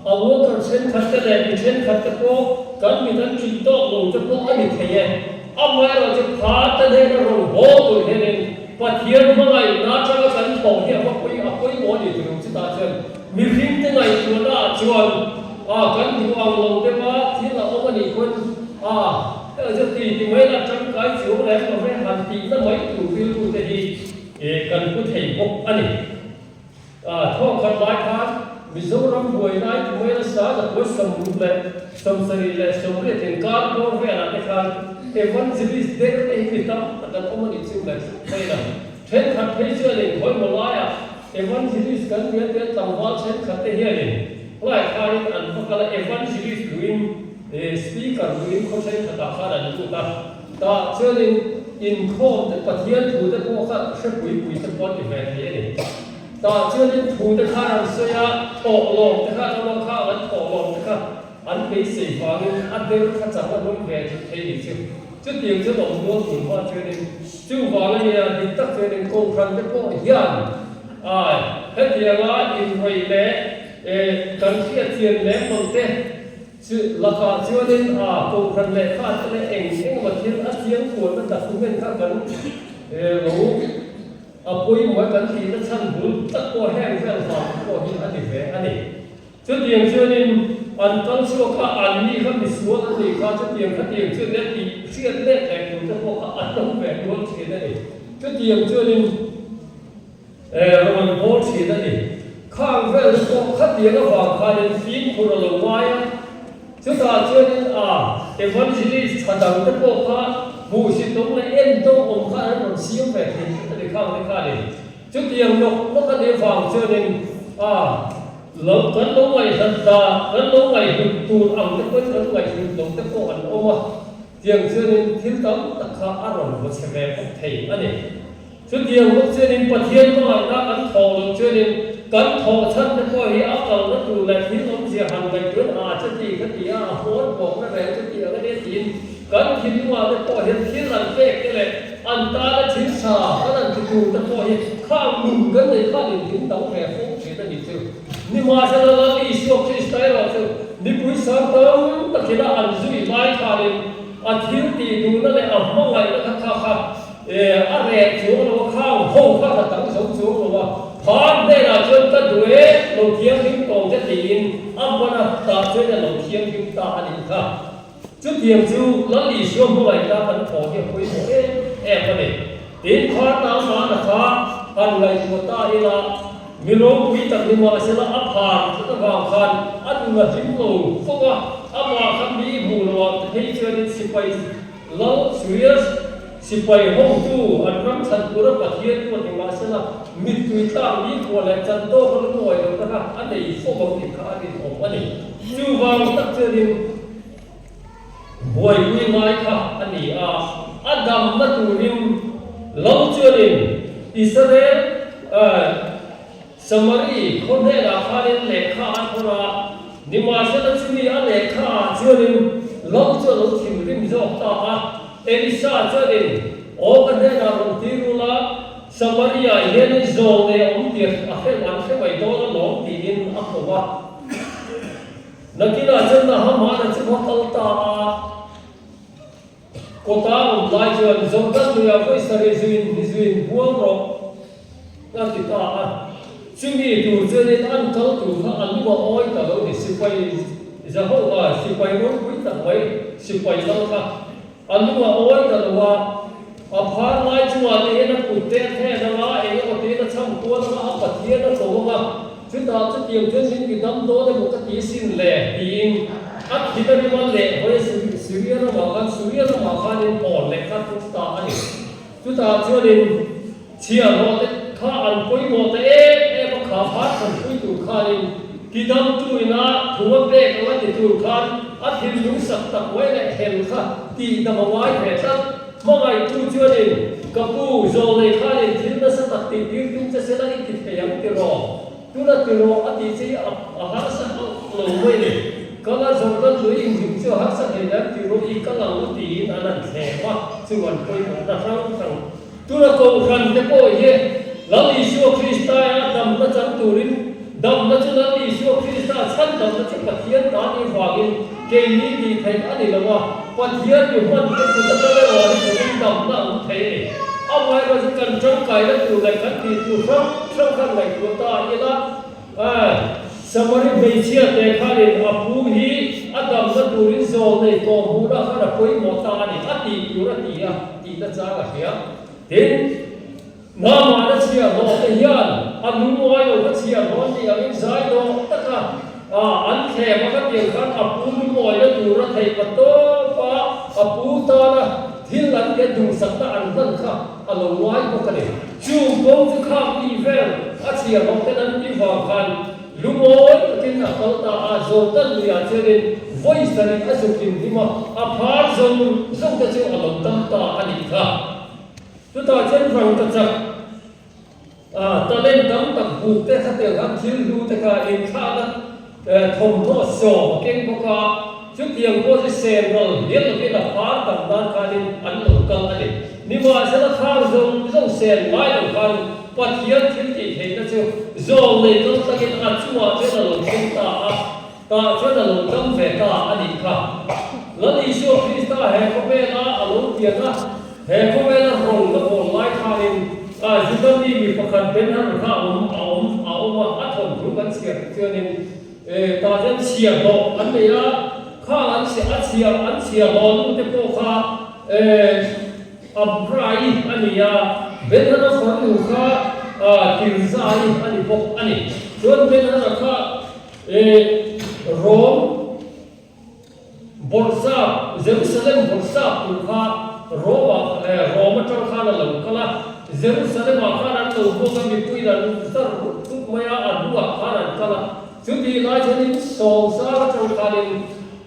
S6: อาวัวกันเช่นขัดเตะมีเช่นขัดตะโกกันมีทั้งจิตโตลงจะโกอันนี้เทียเอาไว้เราจะพาตะเดนเราโหตัวเฮนินปัจเจียนเมื่อไงน่าจะกันทอเฮียว่าคุยอัปคุยโมดีตัวจิตาเชนมีพิมพ์ตั้งไงตัวน่าชวนกันที่วางลงเต็มว่าที่เราเอามาดีคนจะตีที่ไม่ละจังกายเสียวแล้วเราไม่หันตีนั่นไม่ถูกวิวแต่ดีกันผู้ไทยพบอันนี้ท่อขัดลายพัดมิโซรัมบวยได้ที่ไม่ละสาจะพุทธสมุนเลยสมสรีเลยสมเรียถึงการโดนเวลาในการวันสิบิสเด็กเองที่ตั้งกันเอามาดีสิ่งใดไม่ละเช่นขัดเพชรเชื่อเลยคนมาลายวันสิบิสกันเวียนเวียนต่างว่าเช่นขัดเทียเลยหลายครั้งอันพวกเราวันสิบิสลุยสปีกเกอร์ลุยเขาใช้ภาษาอะไรดูแต่เชื่อเลยอินโคมแต่ปะเทียนถูแต่พวกเขาใช้ปุ๋ยสปอร์ตอีเวนต์นี้เลยแต่เชื่อเลยถูแต่ข้าเราเสียโตลงแต่ข้าทำข้าวอันโตลงแต่ข้าอันเป็นสีฟ้าอันเดียวข้าจะว่ารุ่งเรืองเที่ยวจุดเดียวจะหลงมัวถึงว่าเชื่อเลยจู่ว่าเลยดิตักเชื่อเลยโกงครันจะพวกยันเฮ็ดเดียวว่าอินไว้เล่กันเทียเทียนเล่มงเต้ชื่อราคาชื่อเล่นโกงครันเล่ข้าจะเล่เองมาเทียนอาเทียนขวดมันตัดทุเรียนข้ากันรู้ปุยหมวยกันทีนั่นชั้นบุญตัดตัวแห้งแค่หอมตัวหินอันนี้แฝงอันนี้จุดเดียวชื่อนี่อันต้นชั่วข้าอันนี้ข้ามีส่วนอันนี้ข้าจุดเดียวข้าเดียวชื่อเล่นตีเชื่อเล่นแข่งอยู่แต่พวกข้าอันต้องแฝงล้วนเสียนั่นเองจุดเดียวชื่อนี่มันโหดเสียนั่นเองข้างเวลาขัดเดียวกับฝั่งข้าเป็นฟิล์มคนละลงไว้ชุดตาเชื่อนี่วันที่นี่ขัดดังตะโกข้าบูชิตรงในเอ็นตรงองค์ข้านั้นมันเสียงแบบนี้แต่ข้างในข้าเลยชุดเดียวนกกระเดียฝั่งเชื่อนี่เรากันลงไว้สันตากันลงไว้ตูนอ่ำตะโกนกันลงไว้ตรงตะโกนออกมาเดียงเชื่อนี่ทิ้งตั้งตะขาอารมณ์มันเสียแบบไทยอันนี้ชุดเดียวนกเชื่อนี่ปะเทียนมาหน้ากันทอเชื่อนี่กันทอชั้นตะโกนให้เอาเราแล้วดูแลที่น้องเสียหันไปจนชุดที่ขัดเดียโหดบอกนั่นแหละชุดเดียวก็ได้ยินกันคิดว่าตะโกนเห็นที่หลังเป๊กนี่แหละอันตาและชิ้นชาก็นั่นจะดูตะโกนข้าวมุนกันเลยข้าวหนึ่งถึงเตาแห่ฟงเสียนั่นนี่คือนี่มาเสร็จแล้วที่สุขที่สไตล์เราคือนี่ปุ้ยสารตั้งตะเกียบอันซุยไล่ข้าวเลยอันที่ตีดูนั่นเลยอ่ะมั่งไงนะครับข้าวอะไรชูเราข้าวห้องข้าวตั้งสองชูเราว่าพอได้ละจนก็ด้วยเราเทียมทิ้งตรงจะตีนอันวันนั้นตาช่วยเราเทียมทิ้งตาอันนี้ค่ะจุดเทียมชูแล้วดีช่วงเมื่อไหร่ก็มันพอที่คุยมาเลยตีนข้าวตามมานะครับอันไรตัวตาอีละ มีโรควิตามินมาเสละอัพผ่านทุกวันคันอันมาทิ้งลงพวกว่าอัพมาคำนี้มูลว่าให้เชื่อในสิไปแล้วสุริยะสิไปห้องตู้อันรังสรรค์กุระปะเทียนตัวที่มาเสละมิตรวิตามินตัวและจันโตคนละหน่วยนะครับอันนี้พวกบางทีข้าอันนี้ของอันนี้จูวางตักเจริญบวยวิไม้ค่ะอันนี้อันดำมาตูริมเล่าเจริญอิสราเอลสมัยคนเดียร์ข้าเรียนเลขาอันพระนิมาเสละชีวิตอันเลขาเจริญเล่าเจริญทิมริมจอกตาเอลิซาเจริญโอ้กันเดียร์มันที่รู้ละสมัยเย็นโจเนอมเดียร์อาเขวันเขวัยโตละหลงตีนินอักวะนักกีฬาเจ้าหน้าหมาเนี่ยจะพัฒนาก็ตามหลายจนจงตั้งตัวอย่างไว้สระจุนบัวรอนักกีฬาซึ่งมีตัวเจริญอันเขาตัวเขาอันนี้ว่าอ้อยแต่เราเนี่ยสิไปจะเขาสิไปรู้วิธีไว้สิไปแล้วก็อันนี้ว่าอ้อยแต่ว่าพาหลายจังหวัดเนี่ยนักกุเตะแท้นะว่าเองก็เตะนักช่างตัวนะว่าปัจเจียนนักโตว่าชุดตาชุดเตียงชุดนี้กินน้ำโตได้หมดก็ตีสินแหล่ตีนอัดที่เป็นวันแหล่เฮ้ยสุริยะระหว่างกันสุริยะระหว่างกันเนี่ยอ่อนแหล่กันชุดตาอันนี้ชุดตาเชื่อดินเชียร์รอแต่ข้าอันคุยหมดแต่ก็ขาพัดกันคุยถูกข้าดินกินน้ำตุยนะถูกเบรกเอาไว้ที่ถูกขันอัดที่ลุงสักตักไว้ในเห็นข้าตีดำเอาไว้แผลซักเมื่อไงตู้เชื่อดินกับผู้โจเลยข้าดินทิ้งนั่นสักตักตีดิ้งตุ้งจะเสร็จแล้วอีกติดไปยังติรอตุนัติโรอดีตอาหารสักลงไม่เลยก็แล้วจงรักลุยยิ่งเชื่อหักสักเห็นแล้วติโรอีกก็หลังตีนั่นแห่ว่าส่วนคุยกันนะครับตุนักโกขันจะโก้เย่แล้วอิสุคริสต์ดำนัดจันตูรินดำนัดจุนัดอิสุคริสต์ฉันดำนัดจุปัทเทียนตาดีฟ้ากินเกณีดีไทยอันนี้ละว่าปัทเทียนอยู่มันเป็นกุศลเลยว่าที่จะดำนัดไทยเอาไว้เราจะกันจังไก่และตัวอะไรกันที่ตัวช่างกันไหนตัวตาเยละสมัยเบเชียเตะขาเองอาภูฮีอัดดำนัดตูรินโซในกองหูระขณะคุยหมดตาเนี่ยอัดตีอยู่ระตีตีตาจ้ากันเสียเห็นน้ามาเชียร์รอเทียนอันนู้นไว้เราเชียร์รอที่อันนี้ใช้รอตะกันอันแค่มาก็เกี่ยวกันอาภูนู้นไว้แล้วตัวระไทยปัตโต้ป้าอาภูตาละที่หลังแกดูสักตาอันนั้นค่ะอันเราไว้พวกกันเองจู่กงจะข้ามอีเวนต์อาเชียร์รอแต่นั้นที่ฟังกันลุงโอ้ยกินนักต่อตาโจตันเนี่ยเจริญไว้สนิทอาจุกินที่มาอาพาร์จงจะเชื่ออันเราตั้งตาอันนี้ค่ะทุกท่านเช่นฟังกันจักตอนเล่นตั้งแต่บุกแต่ถ้าเดี๋ยวกันชิลดูแต่ก็เองข้านะทงโนโซเก่งพวกเขาชุดเตียงโพสิเซนเราเลี้ยงเราเป็นพาร์ต่างด้านการเล่นอันหลงกันอะไรนี่ว่าเสนาข้าวจงเซนไล่หลงกันปัจจัยที่ที่เห็นนะเจ้าโจเลยต้องตะกินอัดชัวเจ้าหลงเป็นตาเจ้าหลงตั้งเวทาอันนี้ค่ะแล้วอิสุคริสต์แห่งพระเวลาอารมณ์เทียนนะแห่งพระเวลาโรงละโรงไล่ข้าเล่นจุดนี้มีประกันเป็นนั่นข้าเอามาอัดถมทุกกันเสียเชื่อนี่ตาจะเสียบอกอันนี้ละข้าอันเสียบอกนู่นจะโกข้าอับไรอันนี้เป็นนั่นฝันอยู่ข้ากินใจอันนี้บอกอันนี้ส่วนเป็นนั่นข้าโรมบอลซาเยรูซาเล็มบอลซาอยู่ข้าโรมาเจ้าข้านั่นแหละก็ละเยรูซาเล็มข้านั่นตัวพวกมีปุยนั่นสักทุกไม่อาดูข้านั่นก็ละชุดที่นายชนิดสองสาวเจ้าข้านี่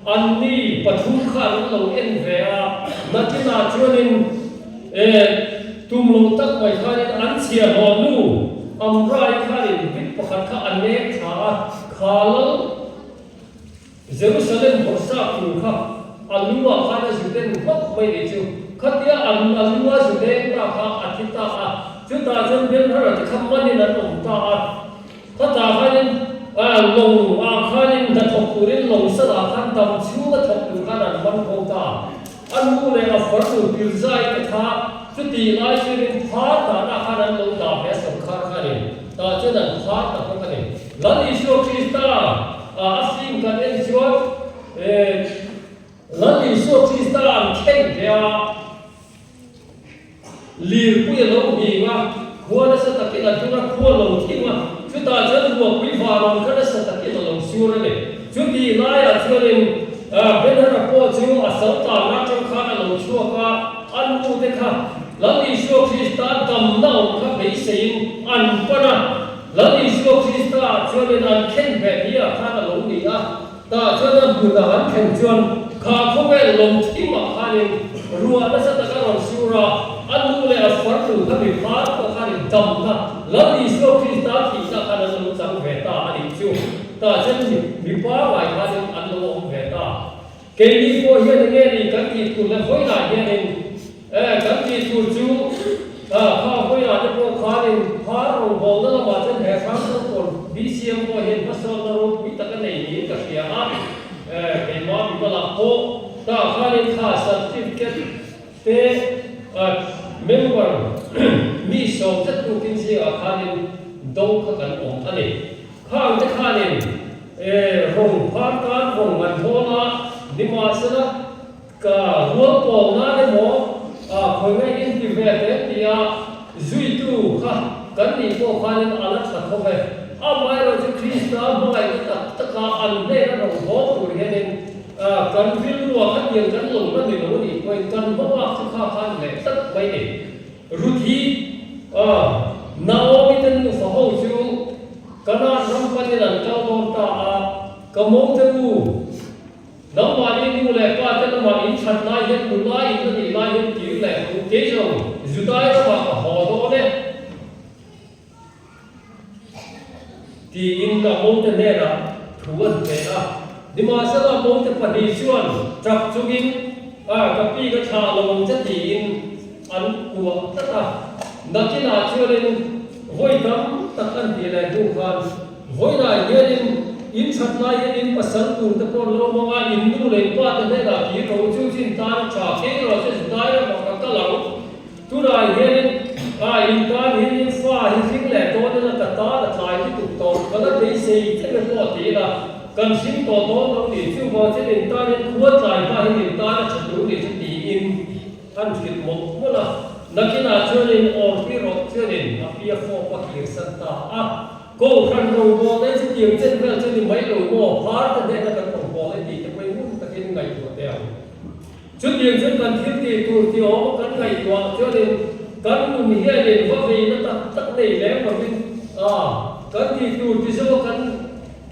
S6: อันนี้ปฐุมข้านั่นเราเอ็นเวียนักกีฬาชนิดตุ้มลงตักไว้ข้านี่อันเชียร์ฮอนูอัมไรข้านี่วิปปะขันข้าอันเนกข้าลเยรูซาเล็มบอลซาอยู่ข้าอันนู้นข้านั่นสุดเด่นมากไม่ได้จู่ขัดยาอันนู้นสุดเด่นตาข้าอาทิตย์ตาชุดตาจนเป็นอะไรที่คำมันนี่นั่นองตาถ้าตาข้านี่ลงข้านี่ดัดทบกุรินลงสลาขันดำชิวดัดทบกุรินข้านั่นมันคงตาอันนู้นเลยฝันสุดพิจารณาข้าชุดที่นายชุดพาตาข้านั่นลงตาแม่สงข้านี่ตาชุดนั้นพาตาข้านี่หลังอิสุคริสต์อาสิ่งกันเองชัวหลังอิสุคริสต์เข่งเดียลีร์ปุยเราหีว่าขวานสัตว์กินอะไรทุกข์ขวานเราทิ้งว่า chúng ta chân buộc quý vào lòng cái sự tập kết lòng siêu này chúng đi lại là cho nên bên đó có chúng ở sáu tòa nát trong khá là lòng chua cả ăn u thế khác lần đi siêu Christa cầm nào các bị sinh ăn pana lần đi siêu Christa cho nên ăn khen về đi khá là lòng đi ta cho nên buồn là ăn khen chuan khá không phải lòng tim mà khá nên rùa nó sẽ tất cả lòng siêu ra ăn u là phật tử các bị phá có khá nên cầm ta lần đi siêu Christa thì ta khá là lòng chẳng về ta ăn đi siêu ta cho nên bị phá hoài khá nên ăn lòng về ta cái đi qua hiện nghe đi các chị cũng là với lại nghe nên các chị chủ chú khá với lại cái khá nên phá rồi bỏ đó là mà chân hệ sáng nó còn BCM qua hiện phát sơ nó rồi bị tất cả này gì các chị cái mà bị là phố ta khá nên khá certificate thế member mi số rất tu kinh sĩ khá nên đâu các cần ổn anh ấy khá nên rồng phá can rồng ngàn thô na đi mà sẽ là cả ruộng bò na để mỏ khởi ngay in thì về thế thì duy tu ha cần đi có khả năng ăn thật không vậy mai rồi thì Christa mai tất cả ăn đây nó rồng bò của cái nên cần viên lúa các nhiều cần lủng nó nhiều đi quên cần bó áp cho khá này tất mấy này rút hi nào mình tên phải hậu chú cái nào năm cái này là cao tôn ta cái mông chân u nắm mà đi nu lệ qua chân mà in chặt lại hiện đủ lại in cái gì lại hiện kiểu lệ cũng kế rồi dù tay nó mà họ đó đấy thì in là mông chân này là thủ ẩn thế nhưng mà sẽ là mông chân phải đi xuân chặt xuống in cái pi cái trà lồng chất thì in ăn của tất cả nó chỉ là chưa lên voi tắm tất cả thì là đủ khan voi là như in chặt lại in mà sáng cùng tập con lâu mà in nu lên qua tới đây là chỉ cầu chú xin ta trả cái rồi sẽ tay mà các lão tu đại hiện in ta in pha in sinh lệ to nên là ta là trái cái tục tổ và nó bị xây thế là có thể là cần sinh tổ to nó để chú vào thế nên ta nên cuốn lại qua hiện ta là chặt đủ để cho đi in ăn thịt một là nó chỉ là cho nên ổn cái rồi cho nên bia phô qua kia sân ta kohhran rồi bò đấy chứ tiền trên về cho nên mấy rồi bò phá từ đây là cần phòng bò đấy thì quay muốn ta cái ngày của tèo chút tiền trên cần thiết thì tụi thiếu cần ngày của cho nên cần mình hiện đến có vì nó tất này lém mà mình cần thì tụi thì số cần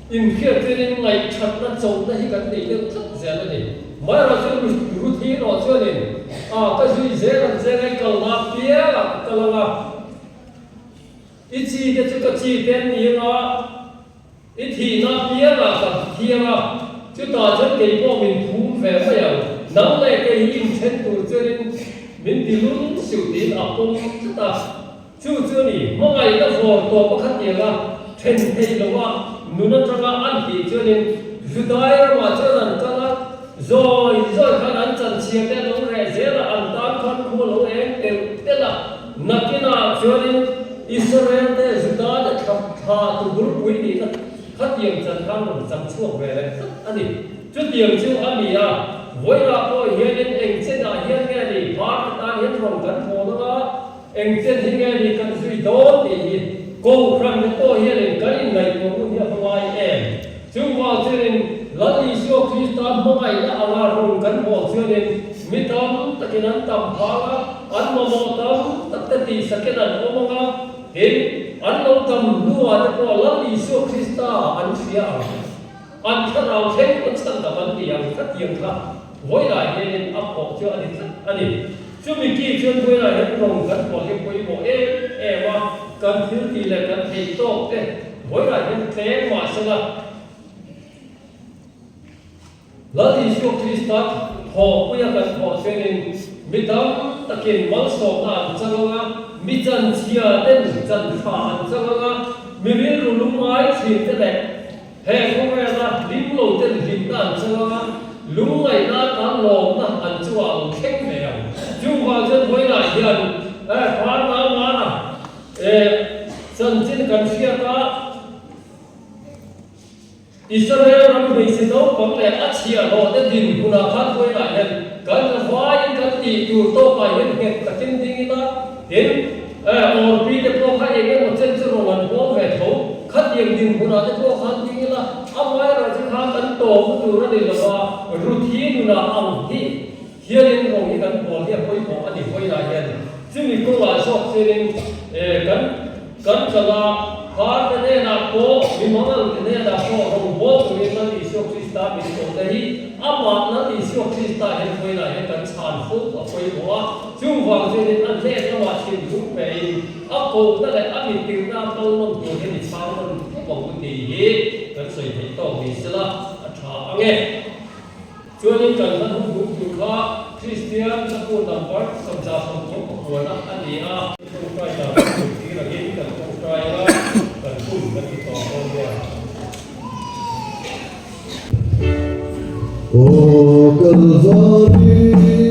S6: in kia cho nên ngày chặt nó trồng đấy cần để được rất dễ là gì mấy rồi cho mình rút thi rồi cho nên cái gì dễ là dễ ngay cầu là bia là cầu là ít chi cái chú cái chi tên gì nó ít thì nó bia là cái kia mà chú ta chân cái bộ mình thu về bây giờ nắm lại cái hình trên tủ cho nên mình đi luôn xỉu tiền ở công chú ta chú chưa nhỉ mỗi ngày nó vò to có khát tiền là trên đây làว่าnó cho nó ăn thì cho nên chú ta mà cho rằng cho nó rồi khả năng chân chia cái nó rẻ dễ là ăn tan con mua lẩu em đều thế là nãy cái nào cho nên Israel thế chúng ta đã thà từ bút quý đi đó khát tiền chân khăn rồi chân chuộc về đấy anh đi chút tiền chưa anh đi với là tôi hiện đến anh trên là hiện nghe đi phát ta hiện trong căn phòng đó anh trên hiện nghe đi căn suy đó thì kohhran cái tôi hiện đến cái ngày của mình hiện ngoài em chúng vào cho nên lấy Chúa Christ mỗi ngày đã ăn rong căn phòng cho nên mi tâm tất cáiนั้นtầm phá ăn mà một tâm tất cái sắc cáiนั้นôm nga hiện ăn lâu tầm lúa để có lấy Chúa Christ ăn xia ăn thật nào thế cũng chẳng tầm ăn gì ăn rất nhiều cả với lại nên áp hộ cho anh đi cho mình kia chuyên với lại hết rong căn phòng cái quay bộ mà cần thiếu thì là cần thầy tốt đấy với lại những thế mà sẽ là lấy Chúa Christ họ bây giờ cần họ cho nên mi tâm ta kiến mang sổ ăn chẳng là mi chân chia đến chân phá ăn chẳng là mi biết luôn lúc mai thì thế này hè không phải là lim lẩu tên lim ăn chẳng là lúc này là ăn lẩu là ăn chua ăn khét mèo chung vào chân với lại hiện phá nó mà chân trên cần chia ta Israel làm việc gì đó bằng lẽ ắt chia họ để tìm của nó khác với lại hiện cần là hóa những cái gì chủ tô phải hiện hiện cả trên tinh ta hiện ở phía để pro khai những một chân cho nó hoàn cố về thấu yang din puna te ko khan ding la amai ra chi kha kan to mu ra ni lawa routine na ang hi hianin rong hi kan bol hi poi ko ani poi la hian chimi ko la sok serin kan kala har ne na ko mi mangal ne na ko rong bo ni na ni sok krista mi ko te hi ama na ni sok krista he poi la he kan chan fu ko poi ko chung wang serin an le na wa chin lu pe a ko ta le a mi ting na ko non ko he ni chang non ko ko ti hi kan soi thei to mi sila a tha ange chuanin kan han hu ku kha Christian na ko number samja sam ko ko na ani a ko try ta ti ra ge kan ko try ra kan kun kan ti to ko ya
S3: O Calvary